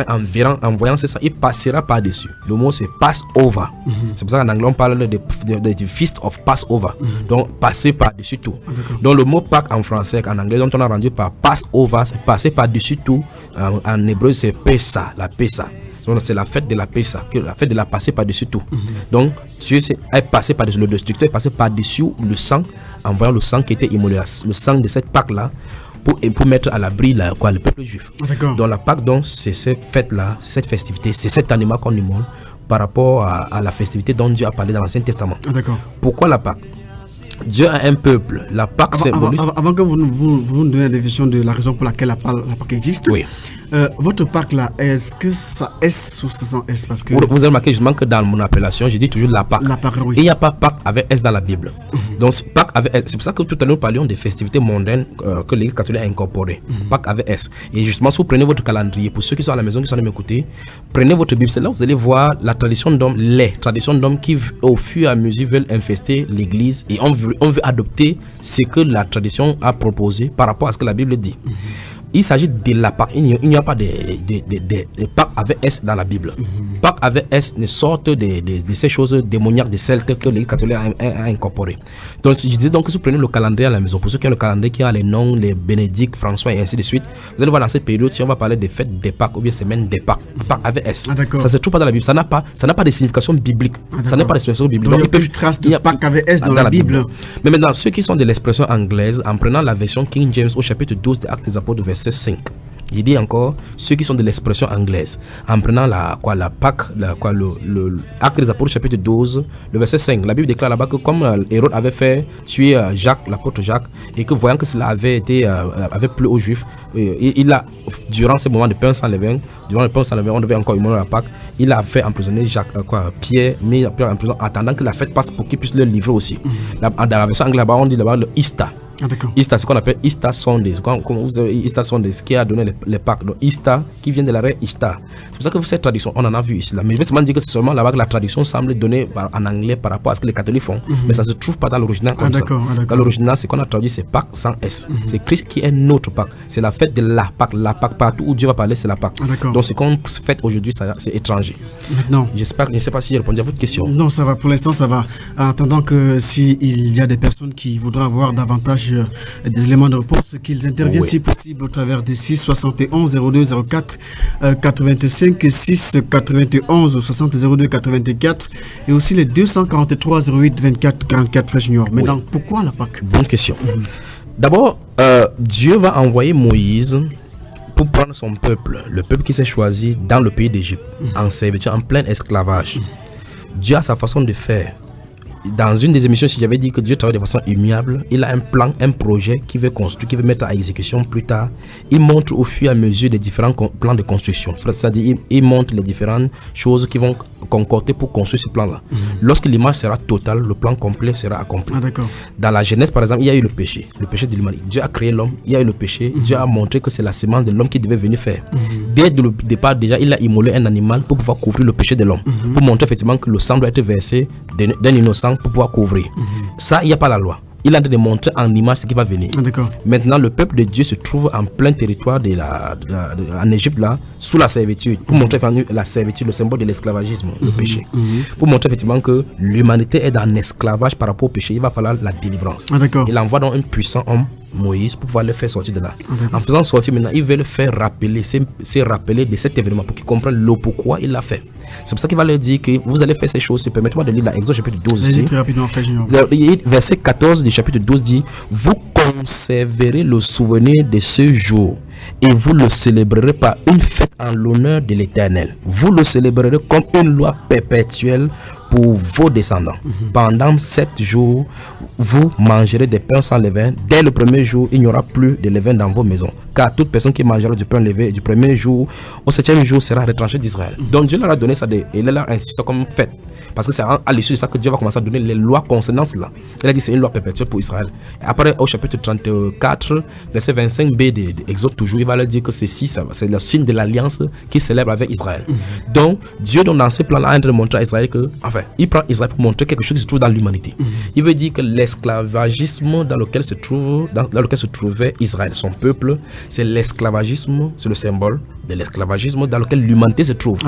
en voyant ce sang, il passera par-dessus. Le mot c'est Passover. C'est pour ça qu'en anglais on parle de Feast of Passover. Donc passer par-dessus tout. Donc le mot Pâques en français, en anglais, dont on a rendu par Passover, c'est passer par-dessus tout. En hébreu c'est Pessa, la Pessa. Donc c'est la fête de la Pessa, la fête de la passer par-dessus tout. Donc Dieu est passé par-dessus, le destructeur est passé par-dessus le sang, en voyant le sang qui était immolé, le sang de cette Pâque-là, pour mettre à l'abri le peuple juif. Donc la Pâque, donc, c'est cette fête-là, c'est cette festivité, c'est cet animal qu'on immole par rapport à la festivité dont Dieu a parlé dans l'Ancien Testament. Pourquoi la Pâque? Dieu a un peuple. La Pâque symbolise... Avant que vous nous donniez la définition de la raison pour laquelle la Pâque existe, oui. Votre Pâque là, est-ce que ça S ou ça sans S? Parce que... Vous avez remarqué justement que dans mon appellation, j'ai dit toujours la Pâque. La Pâque, oui. Et il n'y a pas Pâque avec S dans la Bible. Donc Pâque avec S, c'est pour ça que tout à l'heure nous parlions des festivités mondaines que l'Église catholique a incorporées. Pâque avec S. Et justement, si vous prenez votre calendrier, pour ceux qui sont à la maison, qui sont à m'écouter, prenez votre Bible, c'est là où vous allez voir la tradition d'hommes, les traditions d'hommes qui au fur et à mesure veulent infester l'Église, et on veut adopter ce que la tradition a proposé par rapport à ce que la Bible dit. il s'agit de la Pâque. Il n'y a pas de Pâques avec S dans la Bible. Pâques avec S ne sortent de ces choses démoniaques des Celtes que les catholiques a incorporées. Donc je disais donc que si vous prenez le calendrier à la maison, pour ceux qui ont le calendrier qui a les noms, les Bénédicts, François et ainsi de suite, vous allez voir dans cette période si on va parler des fêtes des Pâques ou bien semaines des Pâques. Pâques avec S. Ça se trouve pas dans la Bible. Ça n'a pas de signification biblique. Ça n'a pas de signification biblique. Donc il y a plus de traces de Pâques avec S dans la Bible. Mais maintenant, ceux qui sont de l'expression anglaise, en prenant la version King James au chapitre 12 des Actes des Apôtres, verset 5. Il dit encore, ceux qui sont de l'expression anglaise, en prenant la Pâque, Actes des Apôtres, chapitre 12, le verset 5, la Bible déclare là-bas que comme Hérode avait fait tuer Jacques, l'apôtre Jacques, et que voyant que cela avait plu aux Juifs, il a, durant ce moment de pain sans levain, on devait encore immoler la Pâque, il a fait emprisonner Pierre, mis en prison, attendant que la fête passe pour qu'il puisse le livrer aussi. Dans la version anglaise, là-bas, on dit là-bas le Easter. Easter, c'est ce qu'on appelle Easter Sundays. Vous avez Easter Sundays qui a donné les Pâques. Donc Easter qui vient de l'arrêt Easter. C'est pour ça que cette tradition, on en a vu ici. Là. Mais je vais seulement dire que c'est seulement là-bas que la tradition semble donner en anglais par rapport à ce que les catholiques font. Mais ça ne se trouve pas dans l'original comme ça. Dans l'original, c'est qu'on a traduit, c'est Pâques sans S. C'est Christ qui est notre Pâques. C'est la fête de la Pâques. La Pâques, partout où Dieu va parler, c'est la Pâques. Donc ce qu'on fête aujourd'hui, c'est étranger. Maintenant, je ne sais pas si j'ai répondu à votre question. Non, ça va. Pour l'instant, ça va. En attendant que s'il y a des personnes qui voudraient avoir davantage des éléments de réponse, qu'ils interviennent si possible au travers des 6 71 02 04 85 6 91 60 02 84 et aussi les 243 08 24 44 Frère Junior. Maintenant, pourquoi la Pâque? Bonne question. D'abord, Dieu va envoyer Moïse pour prendre son peuple, le peuple qui s'est choisi dans le pays d'Égypte, en servitude, en plein esclavage. Dieu a sa façon de faire. Dans une des émissions, si j'avais dit que Dieu travaille de façon immuable, il a un plan, un projet qu'il veut construire, qu'il veut mettre à exécution plus tard. Il montre au fur et à mesure les différents plans de construction. C'est-à-dire, il montre les différentes choses qui vont concorder pour construire ce plan-là. Lorsque l'image sera totale, le plan complet sera accompli. Dans la Genèse, par exemple, il y a eu le péché de l'humanité. Dieu a créé l'homme, il y a eu le péché. Dieu a montré que c'est la sémence de l'homme qui devait venir faire. Dès le départ, déjà, il a immolé un animal pour pouvoir couvrir le péché de l'homme. Pour montrer effectivement que le sang doit être versé d'un innocent pour pouvoir couvrir. Ça, il n'y a pas la loi. Il est en train de montrer en image ce qui va venir. Maintenant, le peuple de Dieu se trouve en plein territoire en Égypte, là, sous la servitude. Pour montrer la servitude, le symbole de l'esclavagisme, le péché. Pour montrer effectivement que l'humanité est en esclavage par rapport au péché, il va falloir la délivrance. Il envoie donc un puissant homme, Moïse, pour pouvoir le faire sortir de là. En faisant sortir maintenant, il veut le faire rappeler, se rappeler de cet événement pour qu'il comprenne le pourquoi il l'a fait. C'est pour ça qu'il va leur dire que vous allez faire ces choses. Permettez-moi de lire la Exode chapitre 12 ici. Très rapidement, verset 14 du chapitre 12 dit: vous conserverez le souvenir de ce jour et vous le célébrerez par une fête en l'honneur de l'Éternel. Vous le célébrerez comme une loi perpétuelle pour vos descendants. Pendant 7 jours, vous mangerez des pains sans levain. Dès le premier jour, il n'y aura plus de levain dans vos maisons. Car toute personne qui mangera du pain levé du premier jour au 7e jour sera retranchée d'Israël. Donc Dieu leur a donné ça et il leur a institué ça comme fête. Parce que c'est à l'issue de ça que Dieu va commencer à donner les lois concernant cela. Il a dit que c'est une loi perpétuelle pour Israël. Et après, au chapitre 34, verset 25b d'Exode toujours, il va leur dire que ceci, c'est le signe de l'alliance qu'il célèbre avec Israël. Donc, Dieu, dans ce plan-là, a montré à Israël que, enfin, il prend Israël pour montrer quelque chose qui se trouve dans l'humanité. Il veut dire que l'esclavagisme dans lequel se trouvait Israël, son peuple, c'est l'esclavagisme, c'est le symbole de l'esclavagisme dans lequel l'humanité se trouve.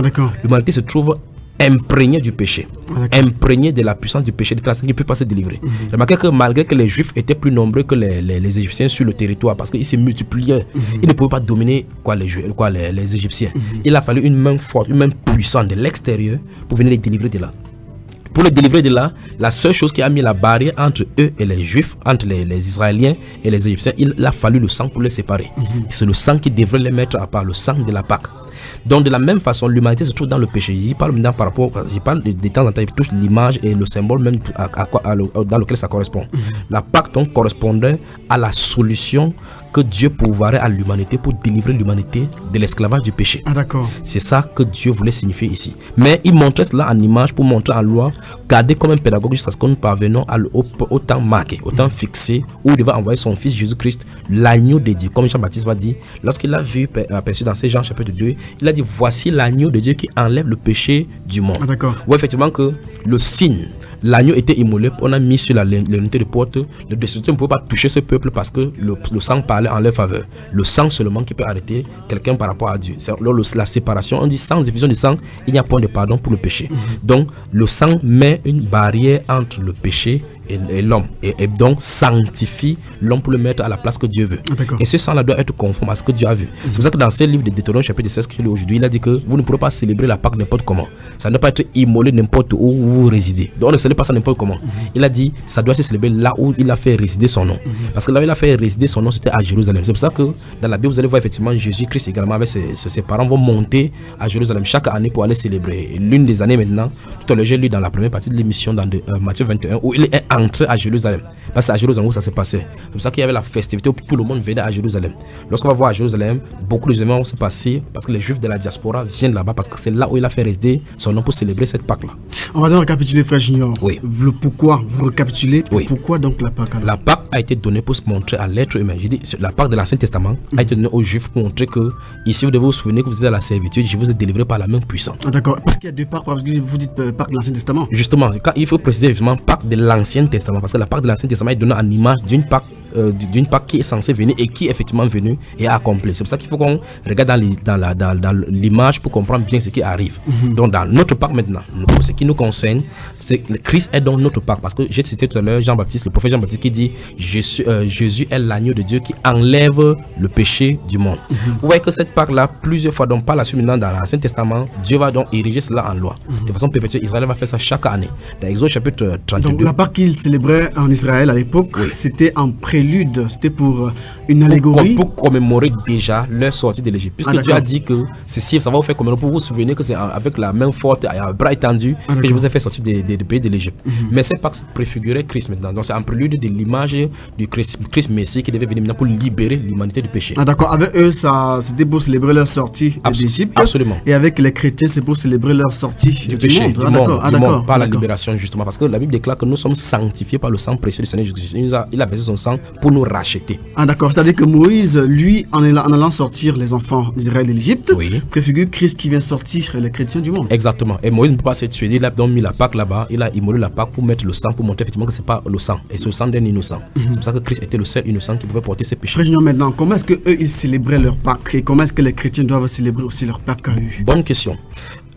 L'humanité se trouve imprégné du péché, imprégné de la puissance du péché, de la qui ne peut pas se délivrer. Remarquez que malgré que les Juifs étaient plus nombreux que les Égyptiens sur le territoire, parce qu'ils se multipliaient, ils ne pouvaient pas dominer les Égyptiens. Il a fallu une main forte, une main puissante de l'extérieur pour venir les délivrer de là. Pour les délivrer de là, la seule chose qui a mis la barrière entre eux et les Juifs, entre les Israéliens et les Égyptiens, il a fallu le sang pour les séparer. C'est le sang qui devrait les mettre à part, le sang de la Pâque. Donc de la même façon, l'humanité se trouve dans le péché. Il parle maintenant par rapport, il parle de temps en temps, il touche l'image et le symbole même dans lequel ça correspond. La Pâque donc correspondait à la solution que Dieu pourvoirait à l'humanité pour délivrer l'humanité de l'esclavage du péché. C'est ça que Dieu voulait signifier ici. Mais il montrait cela en image pour montrer en loi, garder comme un pédagogue jusqu'à ce que nous parvenons au temps marqué, au temps fixé, où il va envoyer son fils Jésus-Christ, l'agneau de Dieu. Comme Jean-Baptiste va dire, lorsqu'il a vu aperçu dans ces Jean chapitre 2, il a dit: voici l'agneau de Dieu qui enlève le péché du monde. Où effectivement que le signe, l'agneau était immolé, on a mis sur la l'unité de porte, le destructeur ne pouvait pas toucher ce peuple parce que le sang parlait en leur faveur. Le sang seulement qui peut arrêter quelqu'un par rapport à Dieu. C'est la séparation, on dit sans effusion du sang, il n'y a point de pardon pour le péché. Donc le sang met une barrière entre le péché et l'homme, et donc sanctifie l'homme pour le mettre à la place que Dieu veut. Et ce sang-là doit être conforme à ce que Dieu a vu. C'est pour ça que dans ce livre de Deutéronome chapitre 16 que je lis aujourd'hui, il a dit que vous ne pourrez pas célébrer la Pâque n'importe comment. Ça ne doit pas être immolé n'importe où vous résidez. Donc on ne célèbre pas ça n'importe comment. Il a dit ça doit être célébré là où il a fait résider son nom. Parce que là où il a fait résider son nom, c'était à Jérusalem. C'est pour ça que dans la Bible vous allez voir effectivement Jésus-Christ également avec ses parents vont monter à Jérusalem chaque année pour aller célébrer. Et l'une des années maintenant, tout à l'heure j'ai lu dans la première partie de l'émission dans Matthieu 21 où il est entré à Jérusalem. Parce que c'est à Jérusalem où ça s'est passé. C'est pour ça qu'il y avait la festivité où tout le monde venait à Jérusalem. Lorsqu'on va voir à Jérusalem, beaucoup de événements vont se passer parce que les Juifs de la diaspora viennent là-bas parce que c'est là où il a fait résider son nom pour célébrer cette Pâque-là. On va donc récapituler, frère Junior. Oui. Le pourquoi, vous récapitulez. Oui. Pourquoi donc la Pâque? La Pâque a été donnée pour se montrer à l'être humain. J'ai dit, la Pâque de l'Ancien Testament a été donnée aux Juifs pour montrer que ici vous devez vous souvenir que vous êtes dans la servitude, je vous ai délivré par la main puissante. D'accord. Parce qu'il y a deux Pâques, parce que vous dites Pâque de l'Ancien Testament. Justement, il faut préciser justement Pâque de l'Ancien Testament parce que la Pâque de l'Ancien Testament est donnée en image d'une Pâque qui est censée venir et qui est effectivement venue et a accompli. C'est pour ça qu'il faut qu'on regarde dans l'image pour comprendre bien ce qui arrive. Donc dans notre Pâque maintenant, pour ce qui nous concerne, c'est que Christ est dans notre Pâque parce que j'ai cité tout à l'heure Jean-Baptiste, le prophète Jean-Baptiste qui dit Jésus est l'agneau de Dieu qui enlève le péché du monde. Vous voyez que cette Pâque-là, plusieurs fois, donc par la suite maintenant dans l'Ancien Testament, Dieu va donc ériger cela en loi. De façon perpétuelle, Israël va faire ça chaque année. Dans Exode chapitre 32. Donc la Pâque qu'il célébrait en Israël à l'époque, c'était en prélude, c'était pour une allégorie. Pour commémorer déjà leur sortie de l'Égypte. Puisque Dieu a dit que ceci, ça va vous faire commémorer pour vous souvenir que c'est avec la main forte et un bras étendu que je vous ai fait sortir du pays de l'Égypte. Mais cette Pâque préfigurait Christ maintenant. Donc c'est en prélude de l'image du Christ Messie qui devait venir maintenant pour libérer l'humanité du péché. D'accord. Avec eux, c'était pour célébrer leur sortie d'Égypte. Absolument. Et avec les chrétiens, c'est pour célébrer leur sortie du péché, du monde, par la libération justement. Parce que la Bible déclare que nous sommes sanctifiés par le sang précieux du Seigneur Jésus-Christ. Il a versé son sang pour nous racheter. D'accord. C'est-à-dire que Moïse, lui, en allant sortir les enfants d'Israël de l'Égypte, préfigure Christ qui vient sortir les chrétiens du monde. Exactement. Et Moïse ne peut pas se tuer. Il a donc mis la Pâque là-bas. Il a immolé la Pâque pour mettre le sang, pour montrer effectivement que ce n'est pas le sang. Et ce sang d'un innocent. C'est pour ça que Christ était le seul innocent qui pouvait porter ses péchés. Frère, maintenant, comment est-ce qu'eux, ils célébraient leur Pâque et comment est-ce que les chrétiens doivent célébrer aussi leur Pâque à eux? Bonne question.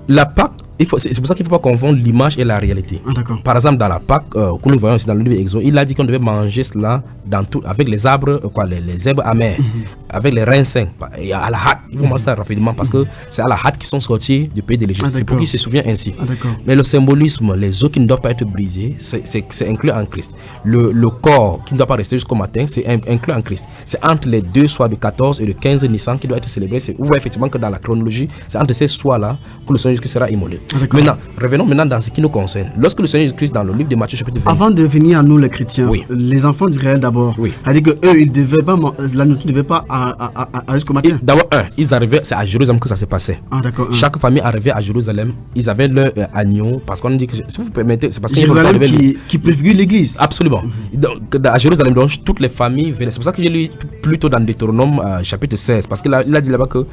La Pâque, c'est pour ça qu'il ne faut pas confondre l'image et la réalité. Par exemple, dans la Pâque, que nous voyons aussi dans le livre d'Exode, il a dit qu'on devait manger cela avec les arbres, les herbes amères, avec les raisins et à la hâte. Il faut manger ça rapidement parce que c'est à la hâte qu'ils sont sortis du pays de l'Égypte. C'est pour qu'ils se souviennent ainsi. Mais le symbolisme, les os qui ne doivent pas être brisés, c'est inclus en Christ. Le corps qui ne doit pas rester jusqu'au matin, c'est inclus en Christ. C'est entre les deux soirs de 14 et de 15 Nissan qui doit être célébré. Vous voyez effectivement que dans la chronologie, c'est entre ces soirs-là que le Seigneur Jésus-Christ sera immolé. Maintenant, revenons maintenant dans ce qui nous concerne. Lorsque le Seigneur Jésus-Christ, dans le livre de Matthieu chapitre 20, avant de venir à nous les chrétiens, les enfants d'Israël d'abord, c'est-à-dire qu'eux, ils devaient pas, la nourriture ne devait pas jusqu'au matin. D'abord, ils arrivaient, c'est à Jérusalem que ça s'est passé. Chaque famille arrivait à Jérusalem, ils avaient leur agneau, parce qu'on dit que, si vous permettez, c'est parce que Jérusalem qui préfigure l'église. Absolument. Donc, à Jérusalem, donc, toutes les familles venaient. C'est pour ça que j'ai lu plutôt dans Deutéronome chapitre 16, parce qu'il a dit là-bas que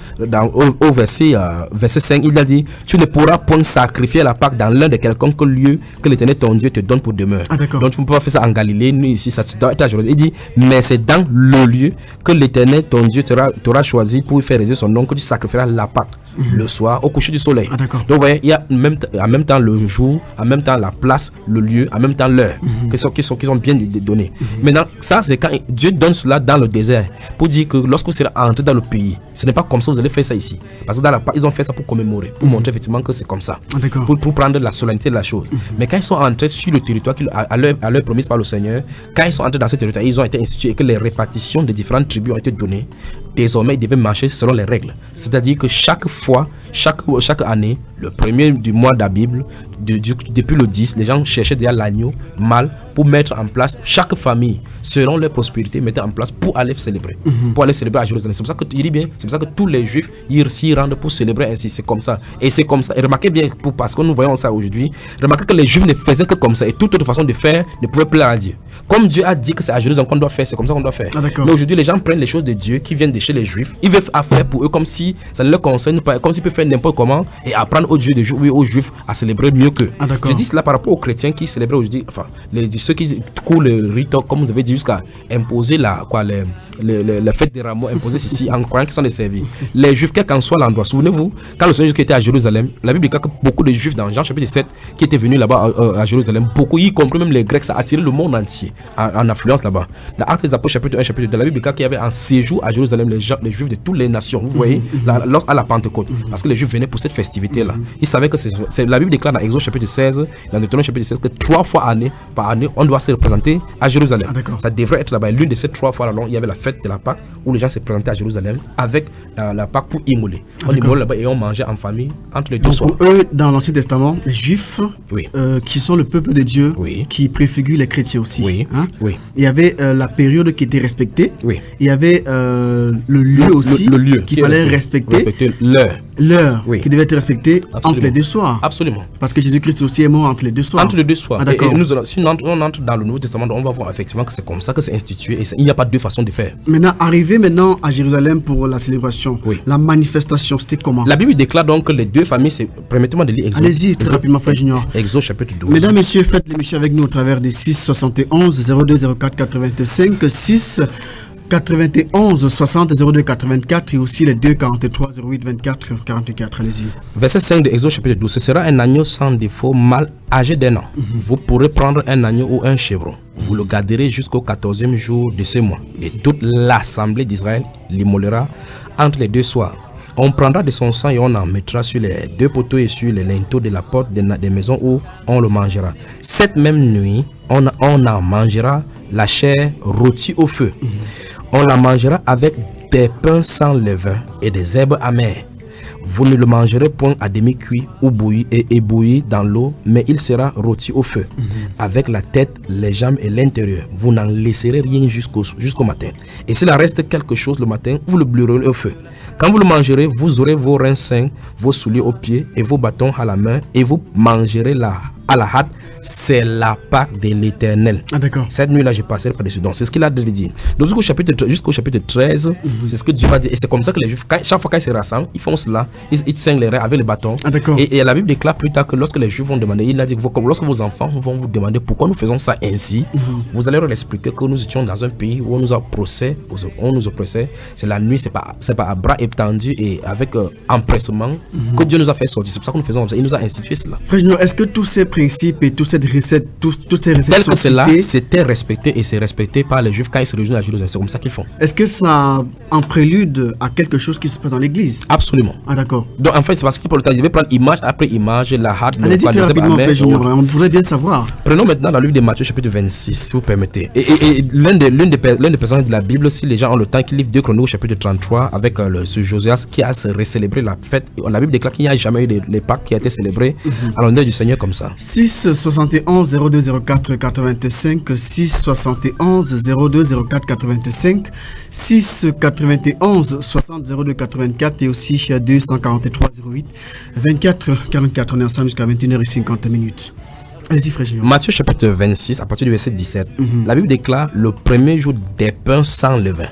au verset 5, il a dit, tu ne pourras point sacrifier la Pâque dans l'un de quelconque lieu que l'Éternel ton Dieu te donne pour demeure. Donc tu ne peux pas faire ça en Galilée, nous ici, ça doit être à Jérusalem. Il dit, mais c'est dans le lieu que l'Éternel ton Dieu t'aura choisi pour faire résider son nom que tu sacrifieras la Pâque le soir au coucher du soleil. Donc vous voyez, il y a en même temps le jour, en même temps la place, le lieu, en même temps l'heure qui sont bien donnés. Maintenant, ça c'est quand Dieu donne cela dans le désert pour dire que lorsque vous serez entré dans le pays, ce n'est pas comme ça que vous allez faire ça ici. Parce que dans la Pâque, ils ont fait ça pour commémorer, pour montrer effectivement que c'est comme ça, pour prendre la solennité de la chose. Mais quand ils sont entrés sur le territoire à leur promise par le Seigneur, quand ils sont entrés dans ce territoire, ils ont été institués et que les répartitions des différentes tribus ont été données. Désormais, ils devaient marcher selon les règles. C'est-à-dire que chaque fois, chaque année, le premier du mois d'Abib, depuis le 10, les gens cherchaient déjà l'agneau mâle pour mettre en place, chaque famille, selon leur prospérité, mettait en place pour aller célébrer. Pour aller célébrer à Jérusalem. C'est pour ça que il dit bien, c'est pour ça que tous les Juifs s'y rendent pour célébrer ainsi. C'est comme ça. Et c'est comme ça. Et remarquez bien, parce que nous voyons ça aujourd'hui, remarquez que les Juifs ne faisaient que comme ça. Et toute autre façon de faire ne pouvait plaire à Dieu. Comme Dieu a dit que c'est à Jérusalem qu'on doit faire, c'est comme ça qu'on doit faire. Mais aujourd'hui, les gens prennent les choses de Dieu qui viennent de chez les Juifs. Ils veulent faire pour eux comme si ça ne leur concerne pas, comme s'ils peuvent faire n'importe comment et apprendre aux Juifs à célébrer mieux mieux qu'eux. Je dis cela par rapport aux chrétiens qui célébraient aujourd'hui, enfin, ceux qui courent le rite, comme vous avez dit, jusqu'à imposer la fête des rameaux, imposer ceci en croyant qu'ils sont desservis. Les Juifs, quel qu'en soit l'endroit, souvenez-vous, quand le Seigneur Jésus était à Jérusalem, la Bible dit que beaucoup de Juifs dans Jean chapitre 7 qui étaient venus là-bas à Jérusalem, beaucoup, y compris même les Grecs, ça a attiré le monde entier en affluence là-bas. Dans Actes des Apôtres chapitre 1, chapitre 2, la Bible dit qu'il y avait un séjour à Jérusalem les Juifs de toutes les nations, vous voyez, à la Pentecôte, parce que les Juifs venaient pour cette festivité-là. Ils savaient que la Bible déclare dans Exode chapitre 16, dans Deutéronome chapitre 16, que 3 fois par année, on doit se représenter à Jérusalem. Ça devrait être là-bas. L'une de ces 3 fois là, il y avait la fête de la Pâque où les gens se présentaient à Jérusalem avec la Pâque pour immoler. On immolait là-bas et on mangeait en famille entre les deux soirs. Pour eux, dans l'Ancien Testament, les Juifs, qui sont le peuple de Dieu, qui préfigurent les chrétiens aussi. Il y avait la période qui était respectée. Il y avait le lieu aussi qu'il fallait respecter. L'heure qui devait être respectée entre les deux soirs. Absolument. Parce que Jésus-Christ aussi est mort entre les deux soirs. Entre les deux soirs. Si on entre dans le Nouveau Testament, on va voir effectivement que c'est comme ça que c'est institué et il n'y a pas deux façons de faire. Maintenant, arrivé à Jérusalem pour la célébration, la manifestation, c'était comment? La Bible déclare donc que les deux familles, permettez-moi de lire Exode. Allez-y, très rapidement, frère Junior. Exode chapitre 12. Mesdames, messieurs, faites l'émission avec nous au travers des 6 71 02 04 85 6 91 60 02 84 et aussi les 2 43 08 24 44. Allez-y. Verset 5 de Exode chapitre 12. Ce sera un agneau sans défaut, mâle, âgé d'1 an. Vous pourrez prendre un agneau ou un chèvreau. Vous le garderez jusqu'au 14e jour de ce mois. Et toute l'assemblée d'Israël l'immolera entre les deux soirs. On prendra de son sang et on en mettra sur les 2 poteaux et sur les linteaux de la porte des maisons où on le mangera. Cette même nuit, on en mangera la chair rôtie au feu. On la mangera avec des pains sans levain et des herbes amères. Vous ne le mangerez point à demi-cuit ou bouilli et ébouilli dans l'eau, mais il sera rôti au feu, avec la tête, les jambes et l'intérieur. Vous n'en laisserez rien jusqu'au matin. Et s'il en reste quelque chose le matin, vous le brûlerez au feu. Quand vous le mangerez, vous aurez vos reins sains, vos souliers aux pieds et vos bâtons à la main, et vous mangerez à la hâte. C'est la Pâque de l'Éternel. Cette nuit-là, je passerai par-dessus. Donc, c'est ce qu'il a dit. Donc, jusqu'au chapitre 13, c'est ce que Dieu va dire. Et c'est comme ça que les Juifs, chaque fois qu'ils se rassemblent, ils font cela. Ils saignent les reins avec le bâton. Et la Bible déclare plus tard que lorsque les Juifs vont demander, il a dit que lorsque vos enfants vont vous demander pourquoi nous faisons ça ainsi, vous allez leur expliquer que nous étions dans un pays où on nous oppressait. C'est la nuit, c'est pas à bras étendus et avec empressement que Dieu nous a fait sortir. C'est pour ça que nous faisons comme ça. Il nous a institué cela. Frère, est-ce que tous ces principes et toutes ces recettes, toutes ces recettes tel que cela, c'était respecté et c'est respecté par les Juifs quand ils se réunissent à Jérusalem. C'est comme ça qu'ils font. Est-ce que ça en prélude à quelque chose qui se passe dans l'église? Absolument. D'accord. Donc en fait, c'est parce qu'il devait prendre image après image, la hâte, allez-y très rapidement, frère Junior, on voudrait bien savoir. Prenons maintenant dans le livre de Matthieu chapitre 26, si vous permettez. Et l'un des personnages de la Bible, si les gens ont le temps, qui livre 2 Chronicles chapitre 33 avec ce Josias qui a célébré la fête. La Bible déclare qu'il n'y a jamais eu les Pâques qui a été célébrées à l'honneur du Seigneur comme ça. 6 71 02 04 85 6 71 02 04 85 6 91 60 02 84 et aussi 243 08 24 44. On est ensemble jusqu'à 21h50. Allez-y, frère Junior. Matthieu chapitre 26, à partir du verset 17, la Bible déclare le premier jour des pains sans levain.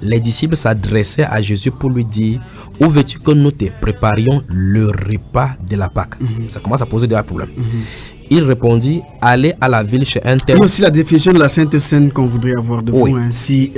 Les disciples s'adressaient à Jésus pour lui dire: où veux-tu que nous te préparions le repas de la Pâque? Ça commence à poser des problèmes. Il répondit: allez à la ville chez un tel. Et aussi la définition de la Sainte Seine qu'on voudrait avoir de vous, si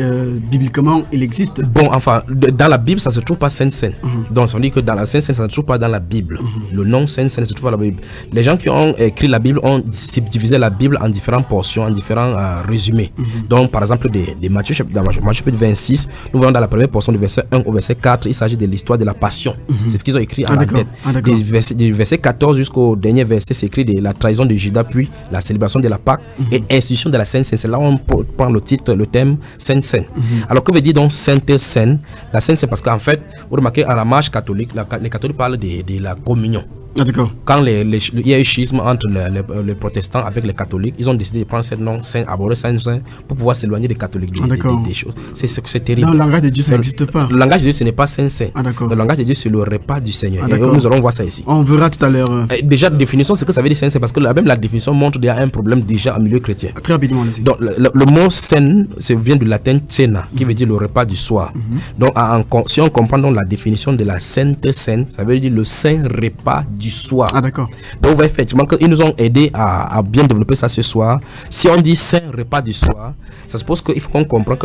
bibliquement il existe. Bon, enfin, dans la Bible, ça ne se trouve pas Sainte Seine. Donc, on dit que dans la Sainte Seine, ça ne se trouve pas dans la Bible. Le nom Sainte Seine se trouve dans la Bible. Les gens qui ont écrit la Bible ont subdivisé la Bible en différentes portions, en différents résumés. Donc, par exemple, dans Matthieu chapitre 26, nous voyons dans la première portion du verset 1 au verset 4, il s'agit de l'histoire de la Passion. C'est ce qu'ils ont écrit en la tête. Du verset 14 jusqu'au dernier verset, c'est écrit de la trahison de Judas, puis la célébration de la Pâque et institution de la Sainte Seine. C'est là où on prend le titre, le thème Sainte Seine. Alors que veut dire donc Sainte Seine? La Sainte Seine, parce qu'en fait, vous remarquez à la marche catholique, les catholiques parlent de la communion. Quand il y a eu schisme entre les protestants avec les catholiques, ils ont décidé de prendre ce nom Saint, aborder Saint pour pouvoir s'éloigner des catholiques des choses. C'est terrible. Dans le langage de Dieu, ça n'existe pas. Le langage de Dieu, ce n'est pas Saint. Le langage de Dieu, c'est le repas du Seigneur. Et nous allons voir ça ici. On verra tout à l'heure. Déjà, définition, c'est que ça veut dire Saint, c'est parce que même la définition montre qu'il y a un problème déjà au milieu chrétien. Très rapidement, allez-y. Donc, le mot Saint vient du latin cena, qui veut dire le repas du soir. Donc, si on comprend donc la définition de la Sainte Seine, ça veut dire le saint repas du du soir. Ah, d'accord. Donc, on voit effectivement qu'ils nous ont aidé à bien développer ça ce soir. Si on dit saint repas du soir, ça suppose qu'il faut qu'on comprenne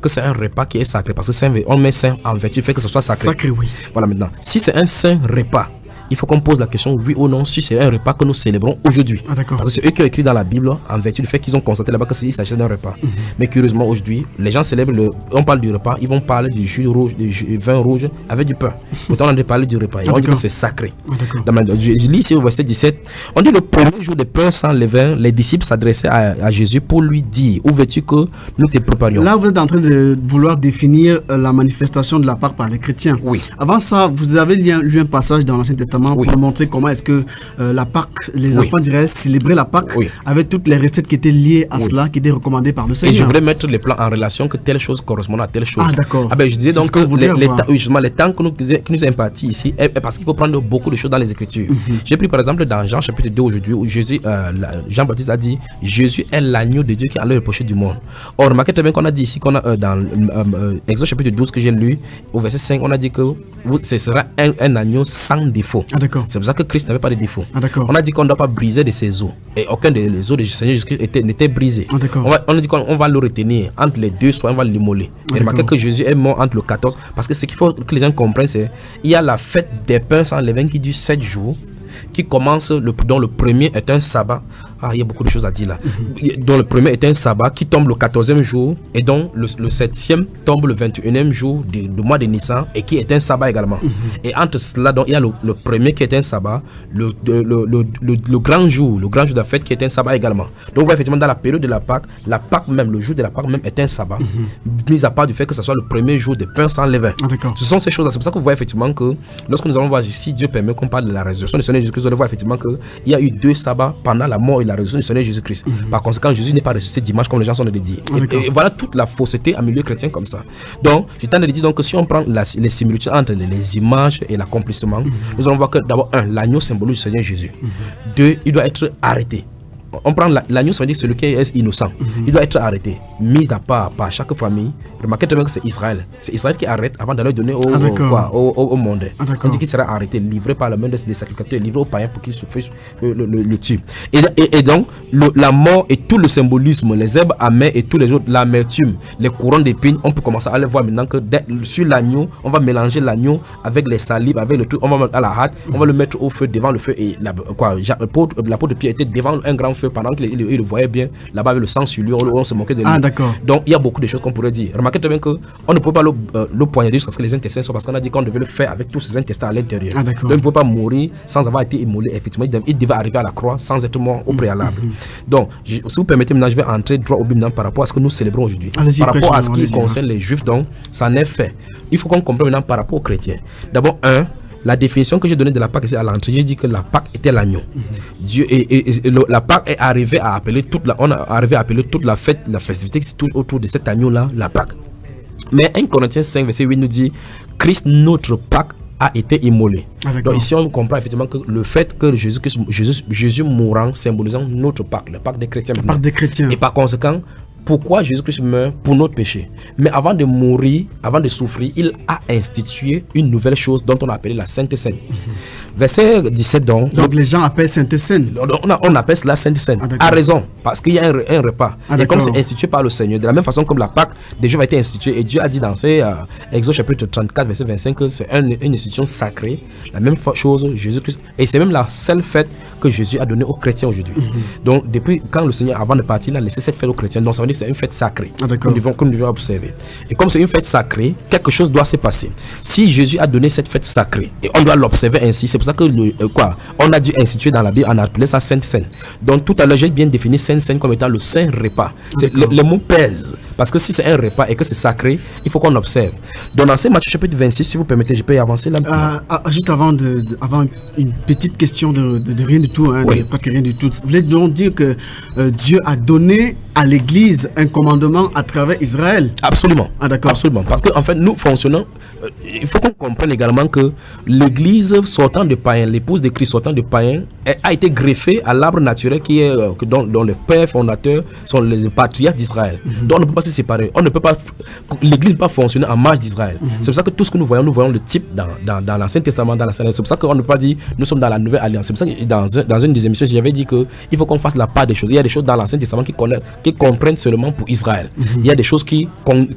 que c'est un repas qui est sacré. Parce que on met saint en vertu du fait que ce soit sacré. Sacré, oui. Voilà, maintenant. Si c'est un saint repas, il faut qu'on pose la question oui ou non si c'est un repas que nous célébrons aujourd'hui. Ah, d'accord. Parce que c'est eux qui ont écrit dans la Bible en vertu du fait qu'ils ont constaté là-bas qu'il s'agit d'un repas. Mais curieusement aujourd'hui, les gens célèbrent on parle du repas, ils vont parler du jus rouge, du vin rouge avec du pain. Pourtant on a parlé du repas et on dit que c'est sacré. Je lis ici au verset 17, on dit le premier jour de pain sans levain, les disciples s'adressaient à Jésus pour lui dire où veux-tu que nous te préparions. Là vous êtes en train de vouloir définir la manifestation de la Pâque par les chrétiens. Oui. Avant ça, vous avez lu un passage dans l'Ancien Testament pour montrer comment est-ce que la Pâque, les enfants diraient célébrer la Pâque avec toutes les recettes qui étaient liées à cela, qui étaient recommandées par le Seigneur. Et je voulais mettre les plans en relation que telle chose correspond à telle chose. Ah, d'accord. Ah ben je disais donc que les temps que nous impartis ici, parce qu'il faut prendre beaucoup de choses dans les Écritures. J'ai pris par exemple dans Jean chapitre 2 aujourd'hui où Jean-Baptiste a dit Jésus est l'agneau de Dieu qui enlève le péché du monde. Or remarquez très bien qu'on a dit ici qu'on a dans Exode chapitre 12 que j'ai lu au verset 5, on a dit que ce sera un agneau sans défaut. Ah, d'accord. C'est pour ça que Christ n'avait pas de défaut. Ah, d'accord. On a dit qu'on ne doit pas briser de ses os. Et aucun des os du Seigneur Jésus-Christ n'était brisé. Ah, d'accord. On a dit qu'on va le retenir entre les deux, soit on va l'immoler. Et remarquez que Jésus est mort entre le 14. Parce que ce qu'il faut que les gens comprennent, c'est il y a la fête des pains sans levain qui dure 7 jours, qui commence, dont le premier est un sabbat. Ah, il y a beaucoup de choses à dire là. Dont le premier est un sabbat qui tombe le 14e jour et dont le 7e tombe le 21e jour du mois de Nissan et qui est un sabbat également. Et entre cela, donc, il y a le premier qui est un sabbat, le grand jour de la fête qui est un sabbat également. Donc, on voit effectivement dans la période de la Pâque même, le jour de la Pâque même est un sabbat, mis à part du fait que ce soit le premier jour de pain sans levain. Ah, ce sont ces choses-là. C'est pour ça que vous voyez effectivement que lorsque nous allons voir, si Dieu permet qu'on parle de la résurrection du Seigneur Jésus-Christ, vous allez voir effectivement qu'il y a eu 2 sabbats pendant la mort et la résurrection du Seigneur Jésus-Christ. Par conséquent, Jésus n'est pas ressuscité dimanche comme les gens sont de dire. Et voilà toute la fausseté en milieu chrétien comme ça. Donc, j'ai tendance de dire donc, que si on prend les similitudes entre les images et l'accomplissement, nous allons voir que d'abord, l'agneau symbolise le Seigneur Jésus. 2, il doit être arrêté. On prend l'agneau, ça veut dire celui qui est innocent. Il doit être arrêté, mis à part par chaque famille. Remarquez très bien que c'est Israël. C'est Israël qui arrête avant de le donner au monde. On dit qu'il sera arrêté, livré par la main des sacrificateurs, livré aux païens pour qu'ils se le tuent. Et donc, la mort et tout le symbolisme, les herbes amères et tous les autres, l'amertume, les couronnes d'épines, on peut commencer à le voir maintenant que sur l'agneau, on va mélanger l'agneau avec les salives, avec le tout, on va mettre à la hâte, on va le mettre au feu, devant le feu. Et la peau de Pierre était devant un grand feu pendant qu'il le voyait bien, là-bas avec le sang sur lui, on se moquait de lui. Ah, d'accord. Donc il y a beaucoup de choses qu'on pourrait dire. Remarquez très bien qu'on ne peut pas le poignarder jusqu'à ce que les intestins soient, parce qu'on a dit qu'on devait le faire avec tous ces intestins à l'intérieur. Ah, d'accord. Donc il ne peut pas mourir sans avoir été immolé. Effectivement, il devait arriver à la croix sans être mort au préalable. Donc, si vous permettez, maintenant je vais entrer droit au but par rapport à ce que nous célébrons aujourd'hui. Par rapport à ce qui concerne les juifs, donc ça en est fait. Il faut qu'on comprenne maintenant par rapport aux chrétiens. D'abord, la définition que j'ai donnée de la Pâque, c'est à l'entrée, j'ai dit que la Pâque était l'agneau. Dieu la Pâque est arrivée à appeler toute la fête, la festivité qui se touche autour de cet agneau-là, la Pâque. Mais 1 Corinthiens 5, verset 8 nous dit Christ, notre Pâque, a été immolé. Donc ici on comprend effectivement que le fait que Jésus mourant symbolisant notre Pâque, la Pâque des chrétiens. La Pâque des chrétiens. Et par conséquent, pourquoi Jésus-Christ meurt? Pour notre péché. Mais avant de mourir, avant de souffrir, il a institué une nouvelle chose dont on a appelé la Sainte Seine. Verset 17 donc les gens appellent Sainte Seine. On appelle cela Sainte Seine. A raison, parce qu'il y a un repas. Et comme c'est institué par le Seigneur, de la même façon comme la Pâque déjà a été instituée, et Dieu a dit dans Exode chapitre 34 verset 25 que c'est une institution sacrée. La même chose, Jésus-Christ. Et c'est même la seule fête que Jésus a donnée aux chrétiens aujourd'hui. Donc depuis quand le Seigneur, avant de partir, il a laissé cette fête aux chrétiens. Donc ça veut dire que c'est une fête sacrée que nous devons observer. Et comme c'est une fête sacrée, quelque chose doit se passer. Si Jésus a donné cette fête sacrée, et on doit l'observer ainsi, c'est pour ça que on a dû instituer dans la Bible, on a appelé ça Sainte Seine. Donc tout à l'heure j'ai bien défini Sainte Seine comme étant le saint repas. Le mot pèse, parce que si c'est un repas et que c'est sacré, il faut qu'on observe. Donc dans Matthieu chapitre 26, si vous permettez, je peux y avancer là. Juste avant une petite question de rien du tout, presque rien du tout. Vous voulez donc dire que Dieu a donné à l'église un commandement à travers Israël. Absolument. Ah, d'accord. Absolument. Parce qu'en fait, nous fonctionnons. Il faut qu'on comprenne également que l'église sortant de païens, l'épouse de Christ sortant de païens, a été greffée à l'arbre naturel qui est, dont les pères fondateurs sont les patriarches d'Israël. Donc on ne peut pas se séparer. On ne peut pas. L'église ne peut pas fonctionner en marge d'Israël. C'est pour ça que tout ce que nous voyons le type dans l'Ancien Testament, dans c'est pour ça qu'on ne peut pas dire nous sommes dans la nouvelle alliance. C'est pour ça que dans une des émissions, j'avais dit qu'il faut qu'on fasse la part des choses. Il y a des choses dans l'Ancien Testament qui comprennent seulement pour Israël. Il y a des choses qui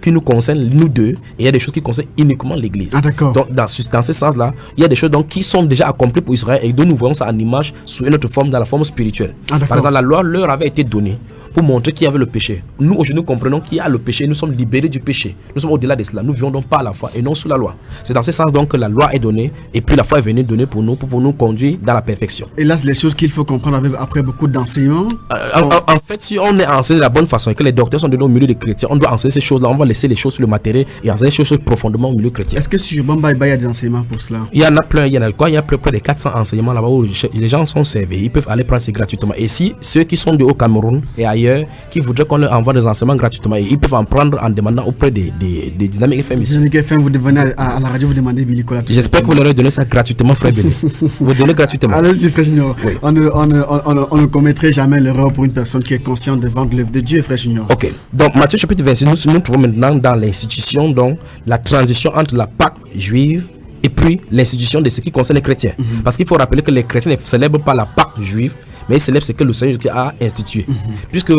nous concernent nous deux, et il y a des choses qui concernent uniquement l'église. Ah, d'accord. Donc dans ce sens-là, il y a des choses donc, qui sont déjà accomplies pour Israël et dont nous voyons ça en image sous une autre forme, dans la forme spirituelle. Ah, par exemple, la loi leur avait été donnée pour montrer qu'il y avait le péché. Nous, aujourd'hui, nous comprenons qu'il y a le péché, nous sommes libérés du péché. Nous sommes au-delà de cela. Nous vivons donc par la foi et non sous la loi. C'est dans ce sens donc que la loi est donnée et puis la foi est venue donner pour nous conduire dans la perfection. Et là, c'est les choses qu'il faut comprendre après beaucoup d'enseignements. En fait, si on est enseigné de la bonne façon et que les docteurs sont donnés au milieu des chrétiens, on doit enseigner ces choses-là. On va laisser les choses sur le matériel et enseigner ces choses profondément au milieu chrétien. Est-ce que sur Bambaïba, il y a des enseignements pour cela? Il y en a plein. Il y a près de 400 enseignements là-bas où les gens sont servis. Ils peuvent aller prendre ça gratuitement. Et si ceux qui sont au Cameroun et ailleurs, qui voudraient qu'on leur envoie des enseignements gratuitement, et ils peuvent en prendre en demandant auprès des Dynamique FM ici. Dynamique FM, vous devenez à la radio, vous demandez Billy Kola. J'espère que vous leur donnez ça gratuitement, frère Billy. Vous donnez gratuitement. Allez-y, frère Junior. Oui. On ne commettrait jamais l'erreur pour une personne qui est consciente de vendre l'œuvre de Dieu, frère Junior. Ok. Donc, Matthieu chapitre 26, nous trouvons maintenant dans l'institution, donc la transition entre la Pâque juive et puis l'institution de ce qui concerne les chrétiens. Parce qu'il faut rappeler que les chrétiens ne célèbrent pas la Pâque juive, mais ils célèbrent ce que le Seigneur a institué. Puisque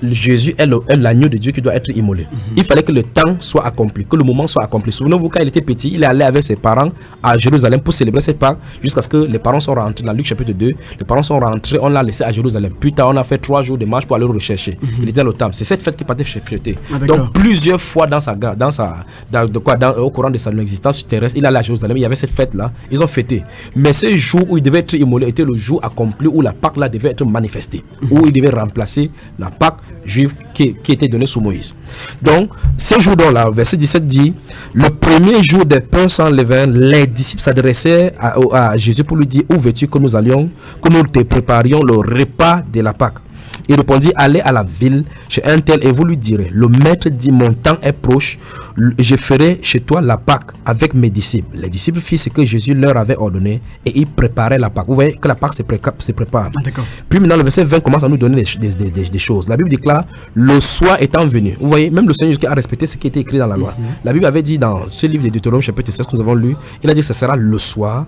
Jésus est l'agneau de Dieu qui doit être immolé. Il fallait que le temps soit accompli, que le moment soit accompli. Souvenez-vous, quand il était petit, il est allé avec ses parents à Jérusalem pour célébrer cette Pâques, jusqu'à ce que les parents sont rentrés dans Luc chapitre 2. Les parents sont rentrés, on l'a laissé à Jérusalem. Plus tard, on a fait 3 jours de marche pour aller le rechercher. Il était dans le temple. C'est cette fête qui partait fêter. Donc, plusieurs fois au courant de sa existence terrestre, il allait à Jérusalem. Il y avait cette fête-là. Ils ont fêté. Mais ce jour où il devait être immolé était le jour accompli où la Pâque là devait être manifestée, où il devait remplacer la Pâque juive qui était donnée sous Moïse. Donc, ce jour-là, verset 17 dit, le premier jour des pains sans levain, les disciples s'adressaient à Jésus pour lui dire, où veux-tu que nous allions, que nous te préparions le repas de la Pâque? Il répondit, allez à la ville chez un tel et vous lui direz, le maître dit, mon temps est proche, je ferai chez toi la Pâque avec mes disciples. Les disciples firent ce que Jésus leur avait ordonné et ils préparaient la Pâque. Vous voyez que la Pâque se prépare. Puis maintenant le verset 20 commence à nous donner des choses. La Bible déclare, le soir étant venu. Vous voyez, même le Seigneur a respecté ce qui était écrit dans la loi. La Bible avait dit dans ce livre de Deutéronome chapitre 16 que nous avons lu, il a dit que ce sera le soir.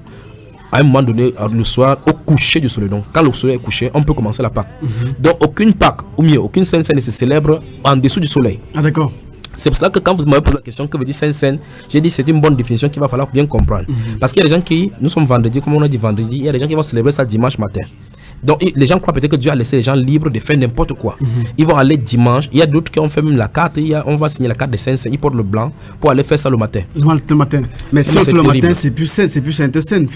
À un moment donné, le soir, au coucher du soleil. Donc, quand le soleil est couché, on peut commencer la Pâque. Donc, aucune Pâque, ou mieux, aucune Sainte Seine ne se célèbre en dessous du soleil. Ah, d'accord. C'est pour cela que quand vous m'avez posé la question, que veut dire Sainte Seine, j'ai dit c'est une bonne définition qu'il va falloir bien comprendre. Parce qu'il y a des gens qui, nous sommes vendredi, comme on a dit vendredi, il y a des gens qui vont célébrer ça dimanche matin. Donc les gens croient peut-être que Dieu a laissé les gens libres de faire n'importe quoi. Ils vont aller dimanche. Il y a d'autres qui ont fait même la carte. On va signer la carte de Saint-Saint. Ils portent le blanc pour aller faire ça le matin. Le matin. Mais si le matin, c'est plus Saint, c'est plus Sainte-Sainte.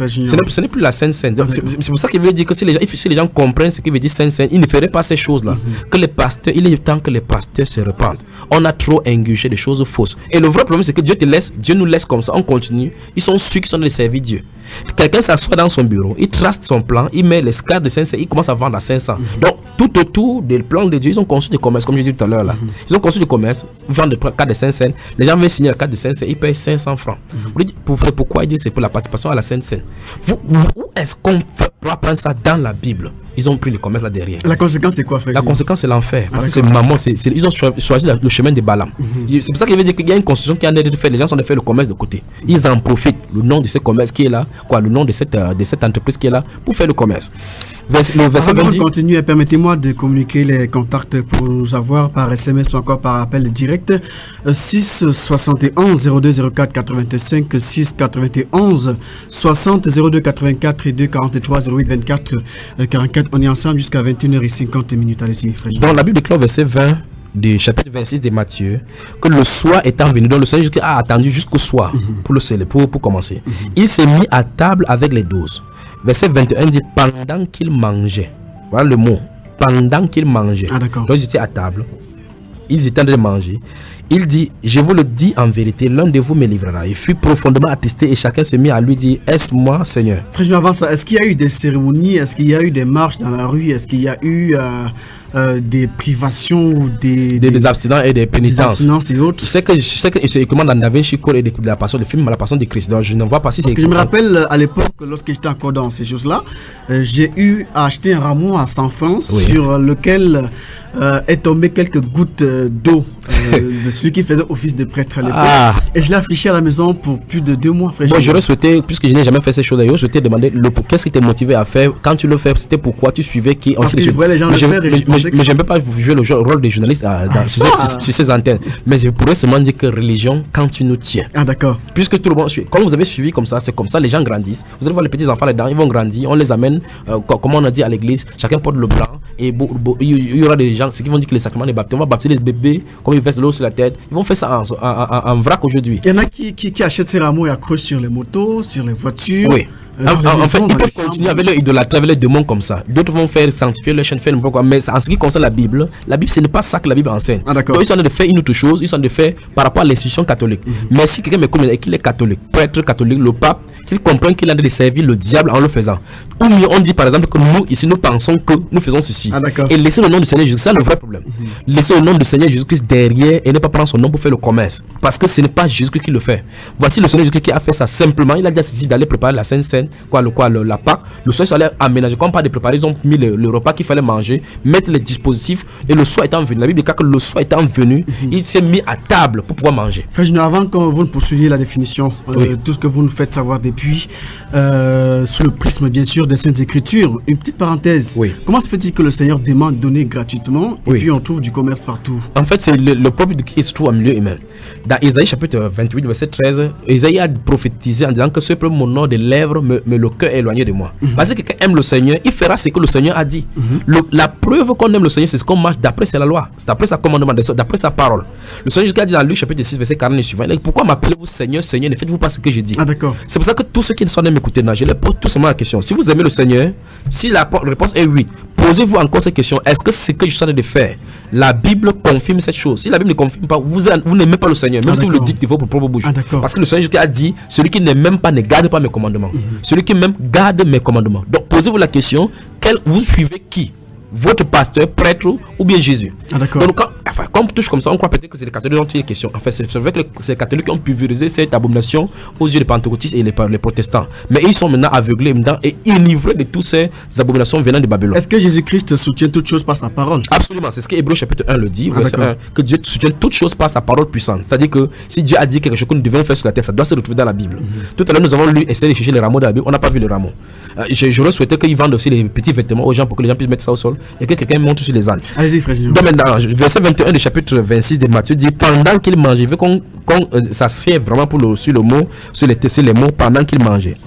Ce n'est plus la Sainte-Sainte. C'est pour ça qu'il veut dire que si les gens comprennent ce qu'il veut dire Sainte-Sainte, ils ne feraient pas ces choses-là. Que les pasteurs, il est temps que les pasteurs se répandent. On a trop ingurgé des choses fausses. Et le vrai problème, c'est que Dieu nous laisse comme ça. On continue. Ils sont sûrs qu'ils sont de servir Dieu. Quelqu'un s'assoit dans son bureau, il trace son plan, il met les cartes de 500, il commence à vendre à 500. Donc, tout autour des plans de Dieu, ils ont conçu des commerces, comme je disais tout à l'heure là. Ils ont conçu des commerces, ils vendent des cartes de 500. Les gens viennent signer la carte de 500, ils payent 500 francs. Vous dites, pourquoi ils disent c'est pour la participation à la Sainte Seine? Où est-ce qu'on peut apprendre ça dans la Bible? Ils ont pris le commerce là derrière. La conséquence, c'est quoi, frère? La conséquence, c'est l'enfer. Parce que ils ont choisi le chemin de Balaam. C'est pour ça qu'il veut dire qu'il y a une constitution qui a été faite. Les gens sont de faire le commerce de côté. Ils en profitent, le nom de ce commerce qui est là, le nom de cette entreprise qui est là, pour faire le commerce. Le verset Avant de continuer, permettez-moi de communiquer les contacts pour nous avoir par SMS ou encore par appel direct. 6 71 02 04 85 6 91 60 02 84 et 2 43 08 24 44. On est ensemble jusqu'à 21h50. Allez-y, frère. Dans la Bible déclare verset 20 du chapitre 26 de Matthieu, que le soir étant venu, donc le Seigneur a attendu jusqu'au soir pour commencer. Il s'est mis à table avec les 12. Verset 21 dit, pendant qu'il mangeait, voilà le mot, pendant qu'il mangeait, donc ils étaient à table, ils étaient en train de manger. Il dit, je vous le dis en vérité, l'un de vous me livrera. Il fut profondément attristé et chacun se mit à lui dire, est-ce moi, Seigneur? Frère, avant ça, est-ce qu'il y a eu des cérémonies? Est-ce qu'il y a eu des marches dans la rue? Est-ce qu'il y a eu des privations ou des abstinences et des pénitences. Et autres. Je sais que c'est comment dans Da Vinci Code et de la passion, le film La Passion de Christ. Donc je ne vois pas si c'est. Parce que je me rappelle à l'époque, lorsque j'étais encore dans ces choses-là, j'ai eu à acheter un rameau à 100 francs sur lequel est tombé quelques gouttes d'eau de celui qui faisait office de prêtre à l'époque. Et je l'ai affiché à la maison pour plus de 2 mois. Bon, j'aurais souhaité, puisque je n'ai jamais fait ces choses d'ailleurs, je t'ai demandé qu'est-ce qui t'a motivé à faire. Quand tu le fais, c'était pourquoi tu suivais qui. Parce que je voyais les gens le faire. Mais je ne peux pas jouer le rôle des journalistes sur ces antennes. Mais je pourrais seulement dire que religion, quand tu nous tiens. Ah, d'accord. Puisque tout le monde, quand vous avez suivi comme ça, c'est comme ça, les gens grandissent. Vous allez voir les petits enfants là-dedans, ils vont grandir, on les amène, comme on a dit à l'église, chacun porte le blanc. Et il y aura des gens, ceux qui vont dire que les sacrements des baptêmes, on va baptiser les bébés, comme ils versent l'eau sur la tête. Ils vont faire ça en vrac aujourd'hui. Il y en a qui achètent ces rameaux et accrochent sur les motos, sur les voitures. Oui. En fait, ils peuvent continuer avec leur idolâtrie, avec les démons comme ça. D'autres vont faire sanctifier leur chaîne, faire n'importe quoi. Mais en ce qui concerne la Bible, ce n'est pas ça que la Bible enseigne. Ah, d'accord. Donc, ils sont en train de faire une autre chose, ils sont en train de faire par rapport à l'institution catholique. Mais si quelqu'un me connaît et qu'il est catholique, prêtre catholique, le pape, qu'il comprenne qu'il est en train de servir le diable en le faisant. Ou mieux, on dit par exemple que nous, ici, nous pensons que nous faisons ceci. Ah, d'accord. Et laisser le nom du Seigneur Jésus, c'est le vrai problème. Laisser le nom du Seigneur Jésus-Christ derrière et ne pas prendre son nom pour faire le commerce. Parce que ce n'est pas Jésus-Christ qui le fait. Voici le Seigneur Jésus-Christ qui a fait ça simplement. Il a déjà décidé d'aller préparer la Sainte Seine, la Pâque. Le soir, ils allaient aménager, comme pas de préparer, ils ont mis le repas qu'il fallait manger, mettre les dispositifs, et le soir étant venu, la Bible dit que le soir étant venu, il s'est mis à table pour pouvoir manger. Frère Junior, avant que vous ne poursuiviez la définition, tout ce que vous nous faites savoir depuis, sous le prisme bien sûr des Saintes Écritures, une petite parenthèse. Comment se fait-il que le Seigneur demande de donner gratuitement et puis on trouve du commerce partout? En fait, c'est le peuple de Christ se trouve en milieu humain. Dans Isaïe chapitre 28, verset 13, Isaïe a prophétisé en disant que ce peuple m'honore des lèvres, mais le cœur est éloigné de moi. Parce que quelqu'un aime le Seigneur, il fera ce que le Seigneur a dit. La preuve qu'on aime le Seigneur, c'est ce qu'on marche d'après la loi, c'est d'après sa commandement, d'après sa parole. Le Seigneur a dit dans Luc chapitre 6, verset 40 et suivant, pourquoi m'appelez-vous Seigneur, Seigneur, ne faites-vous pas ce que j'ai dit? Ah, d'accord. C'est pour ça que tous ceux qui ne sont pas m'écouter, je leur pose tout simplement la question. Si vous aimez le Seigneur, si la réponse est oui, posez-vous encore cette question. Est-ce que ce que je suis en train de faire, la Bible confirme cette chose? Si la Bible ne confirme pas, vous n'aimez pas le Seigneur, même si vous le dites de vos propres bouches. Parce que le Seigneur a dit, celui qui ne m'aime pas ne garde pas mes commandements. Celui qui m'aime garde mes commandements. Donc posez-vous la question, vous suivez qui? Votre pasteur, prêtre ou bien Jésus? Ah, d'accord. Donc, quand on touche comme ça, on croit peut-être que c'est les catholiques qui ont toutes les questions. En fait, c'est vrai que c'est les catholiques qui ont pulvérisé cette abomination aux yeux des pentecôtistes et les protestants. Mais ils sont maintenant aveuglés et enivrés de toutes ces abominations venant de Babylone. Est-ce que Jésus-Christ soutient toutes choses par sa parole? Absolument, c'est ce que Hébreux chapitre 1 le dit, verset 1, que Dieu soutient toutes choses par sa parole puissante. C'est-à-dire que si Dieu a dit quelque chose que nous devons faire sur la terre, ça doit se retrouver dans la Bible. Tout à l'heure, nous avons lu, essayé de chercher les rameaux dans la Bible, on n'a pas vu les rameaux. J'aurais souhaité qu'ils vendent aussi les petits vêtements aux gens pour que les gens puissent mettre ça au sol et que quelqu'un monte sur les ânes. Allez-y, frère. Donc maintenant, verset 21 du chapitre 26 de Matthieu dit, pendant qu'il mangeait, il veut qu'on s'assied vraiment sur le mot, sur les mots, pendant qu'il mangeait.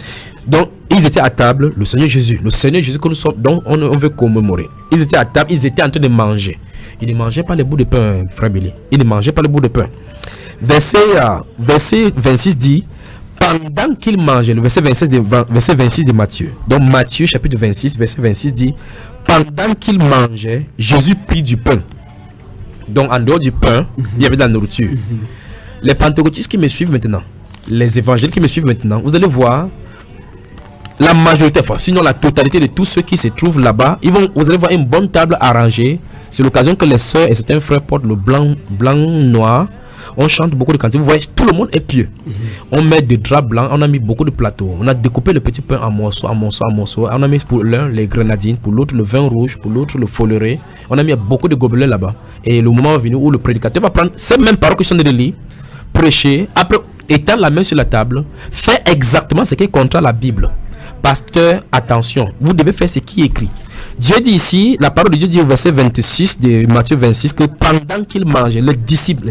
Donc, ils étaient à table, le Seigneur Jésus que nous sommes, donc on veut commémorer. Ils étaient à table, ils étaient en train de manger. Ils ne mangeaient pas les bouts de pain, frère Billy. Ils ne mangeaient pas les bouts de pain. Verset 26 dit, pendant qu'il mangeait, le verset 26 de Matthieu. Donc Matthieu chapitre 26, verset 26 dit, pendant qu'il mangeait, Jésus prit du pain. Donc en dehors du pain, il y avait de la nourriture. Les pentecôtistes qui me suivent maintenant, les évangéliques qui me suivent maintenant, vous allez voir, la majorité, sinon la totalité de tous ceux qui se trouvent là-bas, vous allez voir une bonne table arrangée. C'est l'occasion que les soeurs et certains frères portent le blanc, noir. On chante beaucoup de cantiques. Vous voyez, tout le monde est pieux. On met des draps blancs, on a mis beaucoup de plateaux. On a découpé le petit pain en morceaux, On a mis pour l'un les grenadines, pour l'autre le vin rouge, pour l'autre le foléré. On a mis beaucoup de gobelets là-bas. Et le moment est venu où le prédicateur va prendre ces mêmes paroles que je suis en train de lire, prêcher, après étendre la main sur la table, faire exactement ce qui est contre la Bible. Pasteur, attention, vous devez faire ce qui est écrit. Dieu dit ici, la parole de Dieu dit au verset 26 de Matthieu 26 que pendant qu'ils mangeaient, les disciples,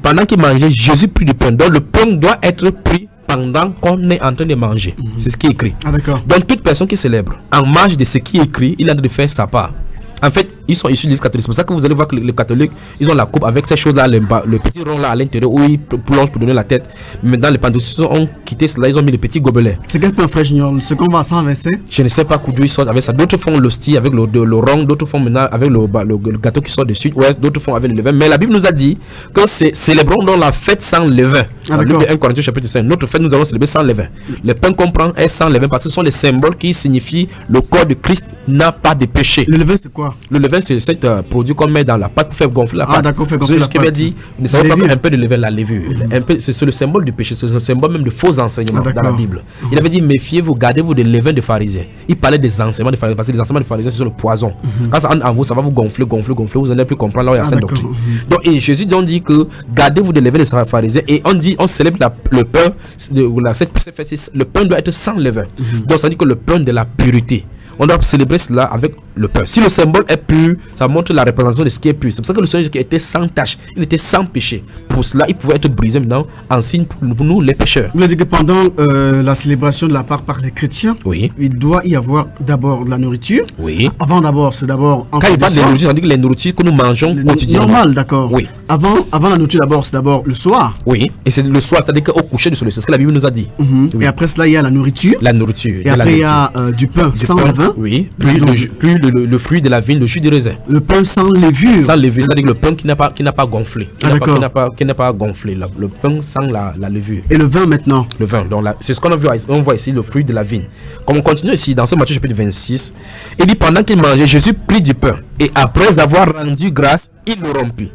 pendant qu'ils mangeaient, Jésus prit du pain. Donc le pain doit être pris pendant qu'on est en train de manger. C'est ce qui est écrit. Ah, d'accord. Donc toute personne qui célèbre en marge de ce qui est écrit, il a de faire sa part. En fait, ils sont issus de l'Église catholique. C'est pour ça que vous allez voir que les catholiques, ils ont la coupe avec ces choses-là, le petit rond là à l'intérieur où ils plongent pour donner la tête. Mais maintenant, les pentecôtistes ont quitté cela, ils ont mis les petits gobelets. C'est quel pain, frère Junior? Le second va sans verser? Je ne sais pas d'où ils sortent avec ça. D'autres font l'hostie avec le rond, d'autres font maintenant avec le gâteau qui sort du sud-ouest, d'autres font avec le levain. Mais la Bible nous a dit que c'est célébrons dans la fête sans levain. Dans le livre de 1 Corinthiens chapitre 5, notre fête nous allons célébrer sans levain. Le pain qu'on prend est sans levain parce que ce sont les symboles qui signifient le corps de Christ n'a pas de péché. Le levain c'est quoi? Le levain c'est ce produit qu'on met dans la pâte pour faire gonfler la pâte. Ah d'accord, fait gonfler la pâte. Ce qui veut dire, ne savez pas qu'un peu de levain, la levure. C'est le symbole du péché, c'est le symbole même de faux enseignements dans la Bible. Il avait dit méfiez-vous, gardez-vous des levains des pharisiens. Il parlait des enseignements des pharisiens parce que les enseignements des pharisiens c'est le poison. Quand ça entre en vous, ça va vous gonfler, vous n'allez plus comprendre là où il y a cette doctrine. Donc et Jésus donc dit que gardez-vous des levains des pharisiens et on célèbre le pain le pain doit être sans levain. Donc ça dit que le pain de la pureté. On doit célébrer cela avec le pain. Si le symbole est pur, ça montre la représentation de ce qui est pur. C'est pour ça que le Seigneur était sans tache, il était sans péché. Pour cela, il pouvait être brisé maintenant en signe pour nous les pécheurs. Vous avez dit que pendant la célébration de la Pâque par les chrétiens, il doit y avoir d'abord de la nourriture. Oui. Avant d'abord, c'est d'abord. Quand il parle de nourriture, ça dit que les nourritures que nous mangeons quotidiennement. Normal, d'accord. Oui. Avant la nourriture d'abord, c'est d'abord le soir. Oui. Et c'est le soir, c'est-à-dire qu'au coucher du soleil, c'est ce que la Bible nous a dit. Oui. Et après cela, il y a la nourriture. La nourriture. Et après, il y a du pain sans levain. Oui, puis le fruit de la vigne, le jus de raisin. Le pain sans levure. Sans levure, c'est-à-dire le pain qui n'a pas gonflé. Qui n'a pas gonflé. Le pain sans la levure. Et le vin maintenant. Le vin, donc c'est ce qu'on voit ici, le fruit de la vigne. Comme on continue ici, dans ce Matthieu chapitre 26, il dit pendant qu'il mangeait, Jésus prit du pain. Et après avoir rendu grâce, il le rompit.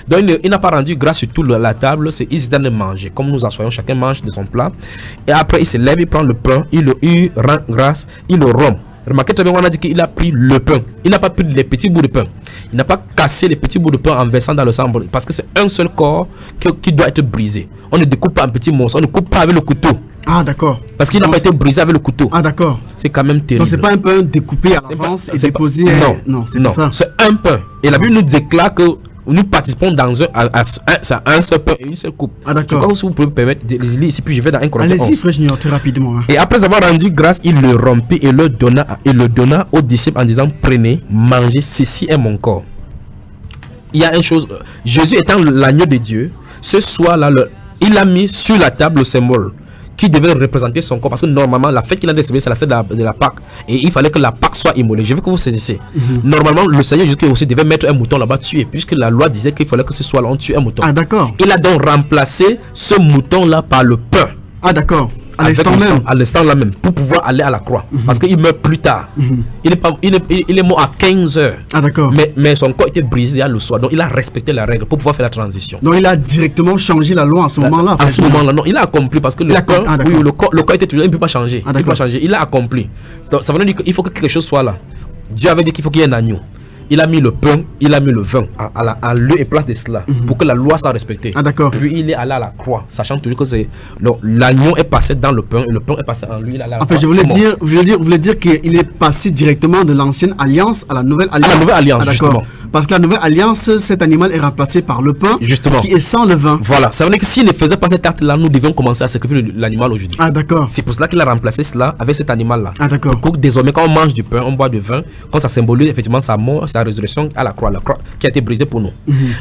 Donc il n'a pas rendu grâce sur toute la table, ils étaient en train de manger. Comme nous assoyons, chacun mange de son plat. Et après il se lève, il prend le pain, il rend grâce, il le rompt. Remarquez très bien, on a dit qu'il a pris le pain. Il n'a pas pris les petits bouts de pain. Il n'a pas cassé les petits bouts de pain en versant dans le sang. Parce que c'est un seul corps qui doit être brisé. On ne découpe pas en petits morceaux, on ne coupe pas avec le couteau. Ah d'accord. Parce qu'il n'a pas été brisé avec le couteau. Ah d'accord. C'est quand même terrible. Donc c'est pas un pain découpé à l'avance et déposé. Non, c'est ça. C'est un pain. Et la Bible nous déclare que nous participons dans un seul pain et une seule coupe. Ah d'accord. Si vous pouvez me permettre de les lire ici, puis je vais dans un Corinthiens 11. Allez-y, frère Junior, très rapidement. Et après avoir rendu grâce, il le rompit et le donna aux disciples en disant prenez, mangez, ceci est mon corps. Il y a une chose, Jésus étant l'agneau de Dieu, ce soir-là, il a mis sur la table le symbole qui devait représenter son corps, parce que normalement la fête qu'il a décidé c'est la fête de la Pâque et il fallait que la Pâque soit immolée. Je veux que vous saisissez. Normalement le Seigneur Jésus aussi devait mettre un mouton là-bas tué, puisque la loi disait qu'il fallait que ce soit là on tue un mouton. Ah d'accord. Il a donc remplacé ce mouton là par le pain. Ah d'accord. À l'instant là même, pour pouvoir aller à la croix. Parce qu'il meurt plus tard. Il est mort à 15 heures. Ah d'accord. Mais son corps était brisé le soir. Donc il a respecté la règle pour pouvoir faire la transition. Donc il a directement changé la loi à ce moment-là. À ce moment-là, non. Il a accompli parce que le corps était toujours. Il ne peut pas changer. Il peut pas changer. Il a accompli. Donc, ça veut dire qu'il faut que quelque chose soit là. Dieu avait dit qu'il faut qu'il y ait un agneau. Il a mis le pain, il a mis le vin à lieu et place de cela pour que la loi soit respectée. Ah d'accord. Puis il est allé à la croix, sachant toujours que c'est l'agneau est passé dans le pain et le pain est passé en lui. En fait, je voulais dire qu'il est passé directement de l'ancienne alliance à la nouvelle alliance. À la nouvelle alliance, justement. Parce que la nouvelle alliance, cet animal est remplacé par le pain, justement, qui est sans le vin. Voilà, ça veut dire que s'il ne faisait pas cet acte-là, nous devions commencer à sacrifier l'animal aujourd'hui. Ah d'accord. C'est pour cela qu'il a remplacé cela avec cet animal-là. Ah d'accord. Pour que désormais, quand on mange du pain, on boit du vin, quand ça symbolise effectivement sa mort, sa résurrection à la croix qui a été brisée pour nous.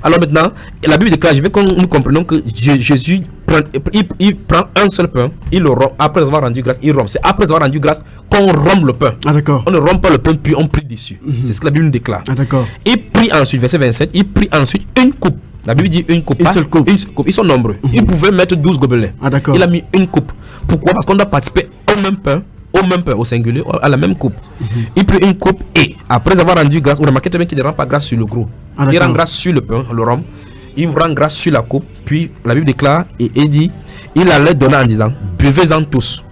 Alors maintenant, la Bible déclare, je veux que nous comprenions que Jésus prend un seul pain, il le rompt, après avoir rendu grâce, il rompt. C'est après avoir rendu grâce qu'on rompt le pain. Ah d'accord. On ne rompt pas le pain puis on prie dessus. C'est ce que la Bible nous déclare. Ah d'accord. Il prie ensuite, verset 27, il prie ensuite une coupe. La Bible dit une coupe. Une seule coupe. Ils sont nombreux. Il pouvait mettre 12 gobelets. Ah d'accord. Il a mis une coupe. Pourquoi? Parce qu'on doit participer au même pain, au singulier, à la même coupe. Il prit une coupe et après avoir rendu grâce, vous remarquez très bien qu'il ne rend pas grâce sur le gros. Il rend grâce sur le pain, le rhum. Il rend grâce sur la coupe. Puis la Bible déclare et il dit, il allait donner en disant, buvez-en tous.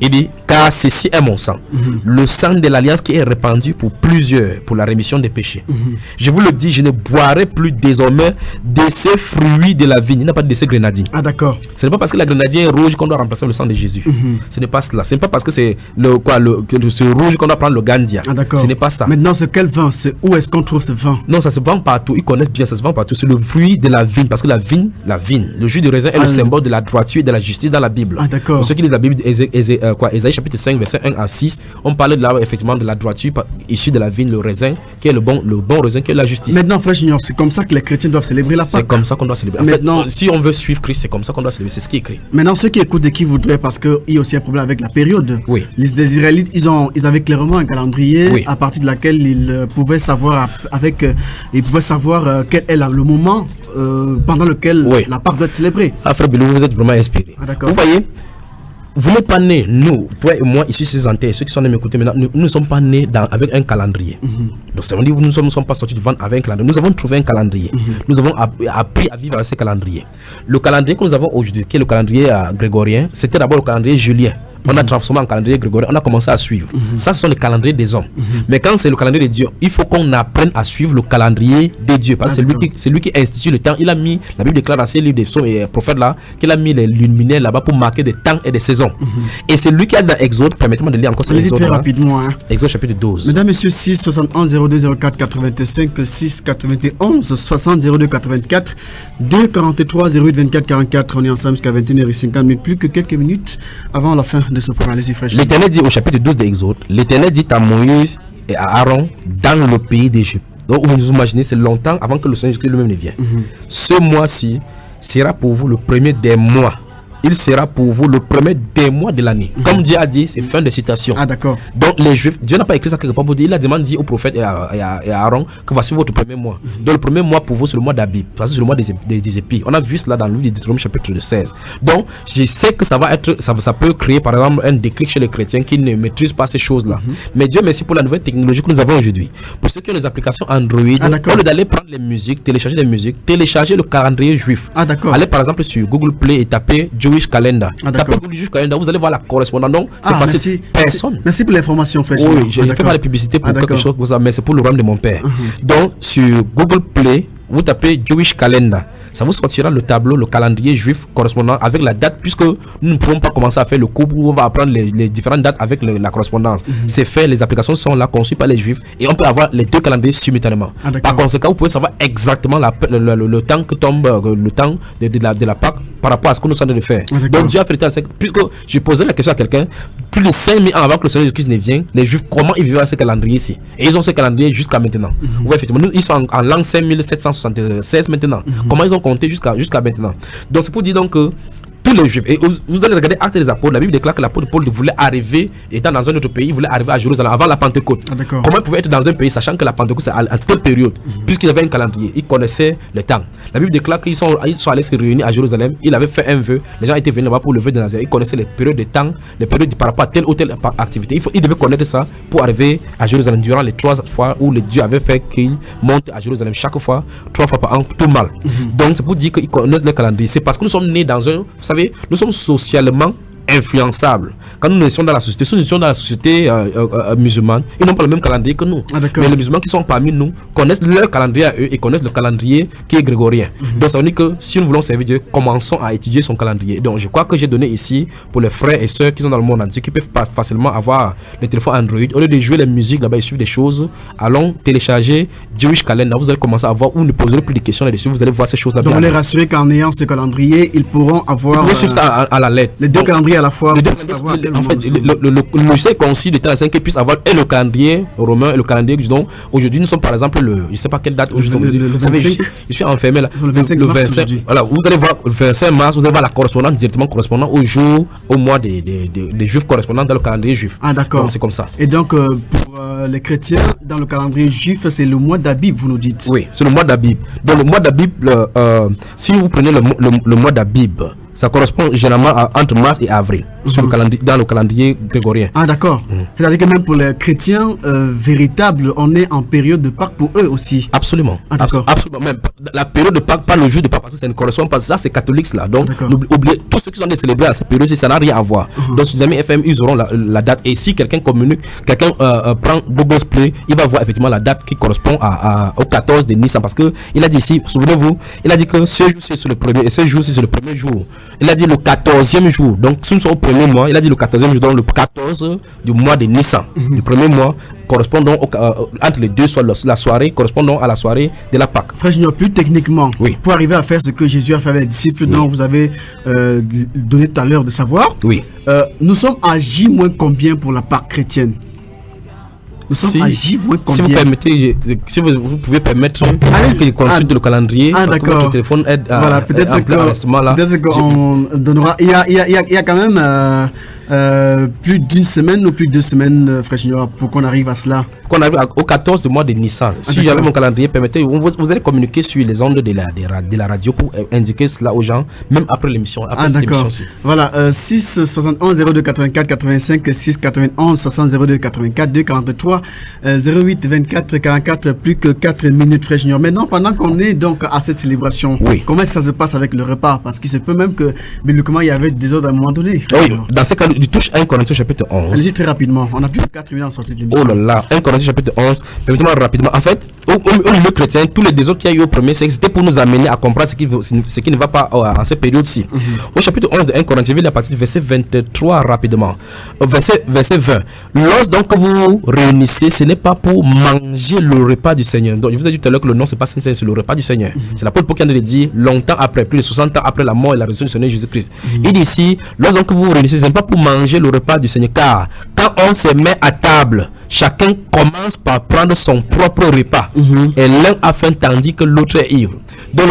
Il dit, car ceci est mon sang, le sang de l'alliance qui est répandu pour plusieurs, pour la rémission des péchés. Je vous le dis, je ne boirai plus désormais de ces fruits de la vigne. Il n'a pas de ces grenadines. Ah d'accord. Ce n'est pas parce que la grenadine est rouge qu'on doit remplacer le sang de Jésus. Ce n'est pas cela. Ce n'est pas parce que c'est ce rouge qu'on doit prendre le gandia. Ah d'accord. Ce n'est pas ça. Maintenant, c'est quel vin? Où est-ce qu'on trouve ce vin? Non, ça se vend partout. Ils connaissent bien, ça se vend partout. C'est le fruit de la vigne. Parce que la vigne, le jus de raisin est le symbole de la droiture et de la justice dans la Bible. Ah d'accord. Pour ceux qui lisent la Bible, Ésaïe chapitre 5, verset 1 à 6, on parle de là, effectivement, de la droiture issue de la vigne, le raisin, qui est le bon raisin, qui est la justice. Maintenant, frère Junior, c'est comme ça que les chrétiens doivent célébrer la Pâque. C'est comme ça qu'on doit célébrer. Maintenant, si on veut suivre Christ, c'est comme ça qu'on doit célébrer. C'est ce qui est écrit. Maintenant, ceux qui écoutent et qui voudraient, parce qu'il y a aussi un problème avec la période. Oui. Les Israélites, ils avaient clairement un calendrier à partir de laquelle ils pouvaient savoir quel est le moment pendant lequel la Pâque doit être célébrée. Ah, frère Bilou, vous êtes vraiment inspiré. Vous voyez, vous n'êtes pas nés, nous, toi et moi, ici, ces antennes, ceux qui sont en train de m'écouter maintenant, nous ne sommes pas nés avec un calendrier. Donc, ça veut dire que nous ne sommes pas sortis du ventre avec un calendrier. Nous avons trouvé un calendrier. Nous avons appris à vivre avec ce calendrier. Le calendrier que nous avons aujourd'hui, qui est le calendrier grégorien, c'était d'abord le calendrier julien. On a transformé en calendrier grégorien, on a commencé à suivre. Ça, ce sont les calendriers des hommes. Mais quand c'est le calendrier de Dieu, il faut qu'on apprenne à suivre le calendrier de Dieu. Parce que c'est lui qui institue le temps. Il a mis, la Bible déclare dans ses livres des psaumes et prophètes là, qu'il a mis les luminaires là-bas pour marquer des temps et des saisons. Et c'est lui qui a dit dans Exode, permettez-moi de lire encore ça. Exode rapidement. Exode chapitre 12. Mesdames, messieurs, 6 71 02 04 85 6 91 60 02 84 2 43 08 24 44. On est ensemble jusqu'à 21h50, plus que quelques minutes avant la fin de ce programme. L'Éternel dit au chapitre 12 d'Exode, l'Éternel dit à Moïse et à Aaron dans le pays d'Égypte. Donc vous vous imaginez, c'est longtemps avant que le Seigneur Jésus lui-même ne vienne. Ce mois-ci sera pour vous le premier des mois. Il sera pour vous le premier des mois de l'année. Comme Dieu a dit, c'est fin de citation. Ah, d'accord. Donc les Juifs, Dieu n'a pas écrit ça quelque part pour dire, il a demandé au prophète et à Aaron que voici votre premier mois. Donc le premier mois pour vous, c'est le mois d'Abib, parce que c'est le mois des épis. On a vu cela dans le livre de Deutéronome chapitre 16. Donc je sais que ça peut créer par exemple un déclic chez les chrétiens qui ne maîtrisent pas ces choses-là. Mais Dieu merci pour la nouvelle technologie que nous avons aujourd'hui. Pour ceux qui ont les applications Android, au lieu d'aller prendre les musiques, télécharger des musiques, télécharger le calendrier juif. Ah, d'accord. Allez par exemple sur Google Play et tapez Jewish Calendar. Tapez Jewish Calendar, vous allez voir la correspondance. Donc c'est facile. Merci pour l'information, frère. Oui, je ne fais pas la publicité pour quelque chose comme ça, mais c'est pour le rang de mon père. Donc sur Google Play, vous tapez Jewish Calendar. Ça vous sortira le tableau, le calendrier juif correspondant avec la date, puisque nous ne pouvons pas commencer à faire le cours où on va apprendre les différentes dates avec la correspondance. C'est fait, les applications sont là, conçues par les juifs, et on peut avoir les deux calendriers simultanément. Par conséquent, vous pouvez savoir exactement le temps que tombe, le temps de la Pâque par rapport à ce que nous sommes en train de faire. Donc Dieu a fait le temps, puisque j'ai posé la question à quelqu'un, plus de 5000 ans avant que le Seigneur Jésus-Christ ne vienne, les juifs, comment ils vivaient avec ce calendrier ici? Et ils ont ce calendrier jusqu'à maintenant. Ouais, effectivement, nous, ils sont en l'an 5776 maintenant. Comment ils ont compté jusqu'à maintenant? Donc c'est pour dire donc que tous les juifs, et vous allez regarder Actes des Apôtres, la Bible déclare que l'apôtre Paul voulait arriver, étant dans un autre pays, il voulait arriver à Jérusalem avant la Pentecôte. Comment il pouvait être dans un pays sachant que la Pentecôte c'est à telle période, puisqu'il avait un calendrier, il connaissait le temps. La Bible déclare qu'ils sont allés se réunir à Jérusalem, il avait fait un vœu, les gens étaient venus là-bas pour le vœu de Nazareth, il connaissait les périodes de temps, les périodes par rapport à telle ou telle activité. Il devait connaître ça pour arriver à Jérusalem durant les 3 fois où le Dieu avait fait qu'il monte à Jérusalem chaque fois, 3 fois par an, tout mal. Donc c'est pour dire qu'ils connaissent le calendrier. C'est parce que nous sommes nés dans un, vous savez, nous sommes socialement influençables. Quand nous sommes dans la société, si nous sommes dans la société musulmane, ils n'ont pas le même calendrier que nous. Mais les musulmans qui sont parmi nous connaissent leur calendrier à eux et connaissent le calendrier qui est grégorien. Donc ça veut dire que si nous voulons servir Dieu, commençons à étudier son calendrier. Donc je crois que j'ai donné ici pour les frères et sœurs qui sont dans le monde entier, qui peuvent pas facilement avoir les téléphones Android. Au lieu de jouer la musique là-bas et suivre des choses, allons télécharger Jewish Calendar. Vous allez commencer à voir où ne poserez plus de questions là-dessus. Vous allez voir ces choses là. Donc on les rassurer qu'en ayant ce calendrier, ils pourront avoir suivre ça à la lettre. Les deux calendriers à la fois. En fait, le logiciel consiste de telle façon qu'il puisse avoir le calendrier romain et le calendrier. Donc aujourd'hui, nous sommes par exemple je ne sais pas quelle date aujourd'hui. Le 25. Je suis enfermé là. Le 25 voilà, vous allez voir le 25 mars, vous allez voir la correspondance directement correspondant au jour, au mois des juifs correspondant dans le calendrier juif. Ah, d'accord. C'est comme ça. Et donc pour les chrétiens, dans le calendrier juif, c'est le mois d'Abib, vous nous dites? Oui, c'est le mois d'Abib. Dans le mois d'Abib, si vous prenez le mois d'Abib, ça correspond généralement entre mars et avril sur dans le calendrier grégorien. Ah, d'accord. C'est-à-dire que même pour les chrétiens véritables, on est en période de Pâques pour eux aussi. Absolument. Ah, d'accord. Absolument. Même la période de Pâques, pas le jour de Pâques, parce que ça ne correspond pas. Ça, c'est catholique là. Donc, oubliez tous ceux qui sont célébrés à cette période, ça n'a rien à voir. Donc, sur les amis FM, ils auront la date. Et si quelqu'un communique, quelqu'un prend Google Play, il va voir effectivement la date qui correspond au 14 de Nissan. Parce que il a dit ici, souvenez-vous, il a dit que ce jour c'est le premier et ce jour c'est le premier jour Il a dit le 14e jour. Donc, si nous sommes au premier mois, il a dit le 14e jour, donc le 14 du mois de Nissan. Le premier mois correspondant entre les deux, soit la soirée, correspondant à la soirée de la Pâque. Frère Junior, plus techniquement, pour arriver à faire ce que Jésus a fait avec les disciples, dont vous avez donné tout à l'heure de savoir, nous sommes à J- combien pour la Pâque chrétienne? Nous sommes à J- combien? Si vous permettez, si vous pouvez permettre que je consulte le calendrier, parce que votre téléphone aide à voilà, peut-être qu'on donnera. Il y a quand même plus d'une semaine ou plus de 2 semaines, Frère Junior, pour qu'on arrive à cela. Qu'on arrive au 14 du mois de Nissan. Si j'avais mon calendrier, permettez, vous allez communiquer sur les ondes de la radio pour indiquer cela aux gens, même après l'émission. D'accord. Voilà, 6 71 02 84 85 6 91 60 02 84 2 43 08 24 44 plus que 4 minutes, Frère Junior. Maintenant, pendant qu'on est donc à cette célébration, comment ça se passe avec le repas? Parce qu'il se peut même que bibliquement il y avait des ordres à un moment donné. Oui, dans ce cas, il touche 1 Corinthiens chapitre 11. Allez-y très rapidement, on a plus de 4 minutes en sortie de l'émission. Oh là là, 1 Corinthiens chapitre 11, permettez-moi rapidement. En fait, au milieu chrétien, tous les désordres qu'il y a eu au premier siècle, c'était pour nous amener à comprendre ce qui ne va pas en cette période-ci. Au chapitre 11 de 1 Corinthiens, à partir du verset 23 rapidement. Verset 20. Lorsque donc vous réunissez, ce n'est pas pour manger le repas du Seigneur. Donc je vous ai dit tout à l'heure que le nom c'est pas Saint-Seigneur, c'est le repas du Seigneur. C'est l'apôtre Paul qui a dit longtemps après, plus de 60 ans après la mort et la résurrection du Seigneur Jésus-Christ. Il dit ici, lorsque donc vous réunissez, ce n'est pas pour manger le repas du Seigneur, car quand on se met à table, chacun commence par prendre son propre repas et l'un a faim tandis que l'autre est ivre. Donc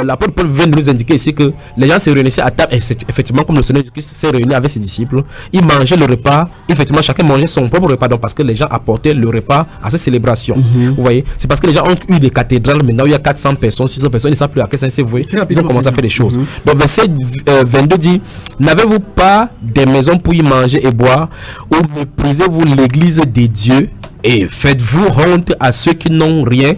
l'apôtre Paul vient de nous indiquer ici que les gens se réunissaient à table, et effectivement comme le Seigneur Jésus-Christ s'est réuni avec ses disciples, ils mangeaient le repas, effectivement chacun mangeait son propre repas, donc parce que les gens apportaient le repas à ces célébrations. Vous voyez, c'est parce que les gens ont eu des cathédrales, maintenant il y a 400 personnes, 600 personnes, ils ne savent plus à quel sens c'est voué, ils ont commencé à faire des choses. Donc verset 22 dit, n'avez-vous pas des maisons pour y manger et boire, ou méprisez-vous l'église des dieux et faites-vous honte à ceux qui n'ont rien?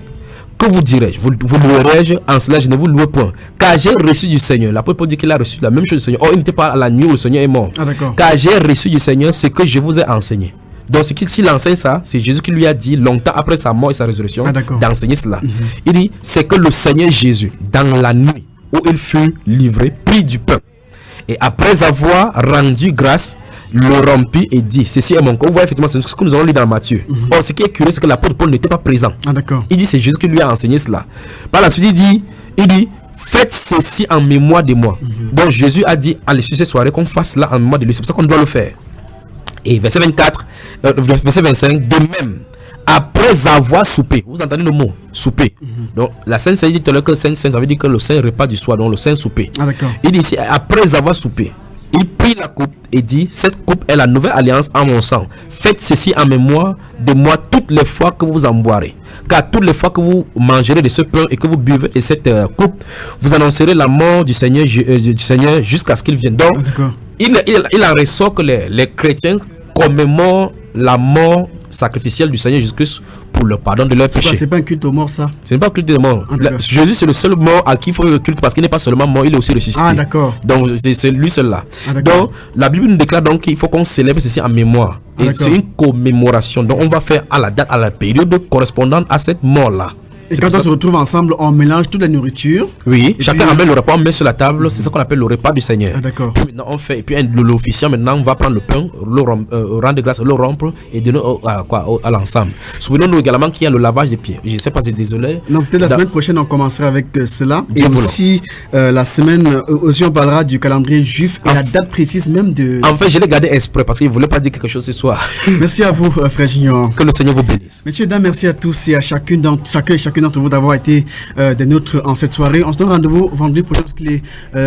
Que vous dirais-je? Vous louerai-je? En cela, je ne vous loue point. Car j'ai reçu du Seigneur. L'apôtre Paul dit qu'il a reçu la même chose du Seigneur. Oh, il n'était pas à la nuit où le Seigneur est mort. Car j'ai reçu du Seigneur ce que je vous ai enseigné. Donc, s'il enseigne ça, c'est Jésus qui lui a dit, longtemps après sa mort et sa résurrection, d'enseigner cela. Il dit, c'est que le Seigneur Jésus, dans la nuit où il fut livré, prit du pain. Et après avoir rendu grâce, le rompit et dit, ceci est mon corps. Vous voyez effectivement, c'est ce que nous avons lu dans Matthieu. Or, ce qui est curieux, c'est que l'apôtre Paul n'était pas présent. Il dit, c'est Jésus qui lui a enseigné cela. Par la suite, il dit, faites ceci en mémoire de moi. Donc, Jésus a dit, à l'issue de cette soirée, qu'on fasse cela en mémoire de lui. C'est pour ça qu'on doit le faire. Et verset 24, verset 25, de même, après avoir soupé, vous entendez le mot souper. Donc la Sainte Seine dit tout à l'heure que Saint, ça veut dire que le Saint repas du soir, donc le Saint souper. Il dit ici, après avoir soupé, il prit la coupe et dit, cette coupe est la nouvelle alliance en mon sang. Faites ceci en mémoire de moi toutes les fois que vous en boirez. Car toutes les fois que vous mangerez de ce pain et que vous buvez de cette coupe, vous annoncerez la mort du Seigneur jusqu'à ce qu'il vienne. Donc il en ressort que les chrétiens commémorent la mort sacrificielle du Seigneur Jésus-Christ pour le pardon de leurs péchés. C'est pas un culte aux morts, ça? Ce n'est pas un culte aux morts. Jésus, c'est le seul mort à qui il faut le culte, parce qu'il n'est pas seulement mort, il est aussi ressuscité. Donc c'est lui seul là. Donc la Bible nous déclare donc qu'il faut qu'on célèbre ceci en mémoire. Et c'est une commémoration. Donc on va faire à la date, à la période correspondante à cette mort là. Et quand on se retrouve ensemble, on mélange toute la nourriture. Oui, chacun ramène le repas, on met sur la table, c'est ça qu'on appelle le repas du Seigneur. Puis maintenant on fait, et puis l'officiant maintenant on va prendre le pain, rendre grâce, le rompre et donner à l'ensemble. Souvenons-nous également qu'il y a le lavage des pieds. Je ne sais pas, c'est désolé. Donc peut-être la semaine prochaine on commencera avec cela. Et aussi la semaine aussi on parlera du calendrier juif et la date précise même de. En fait, je l'ai gardé exprès parce qu'il ne voulait pas dire quelque chose ce soir. Merci à vous, frère Junior. Que le Seigneur vous bénisse. Messieurs, dames, merci à tous et à chacun d'entre vous d'avoir été des nôtres en cette soirée. On se donne rendez-vous vendredi prochain jusqu'à les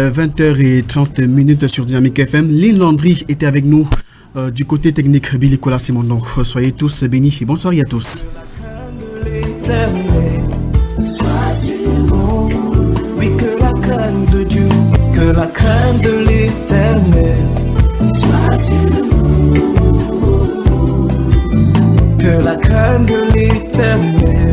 20h30 sur Dynamique FM. Lynn Landry était avec nous du côté technique. Billy Cola, c'est mon nom. Soyez tous bénis et bonne soirée à tous. Oui, que la crainte de Dieu, que la crainte de l'Éternel soit sur nous. Que la crainte de l'Éternel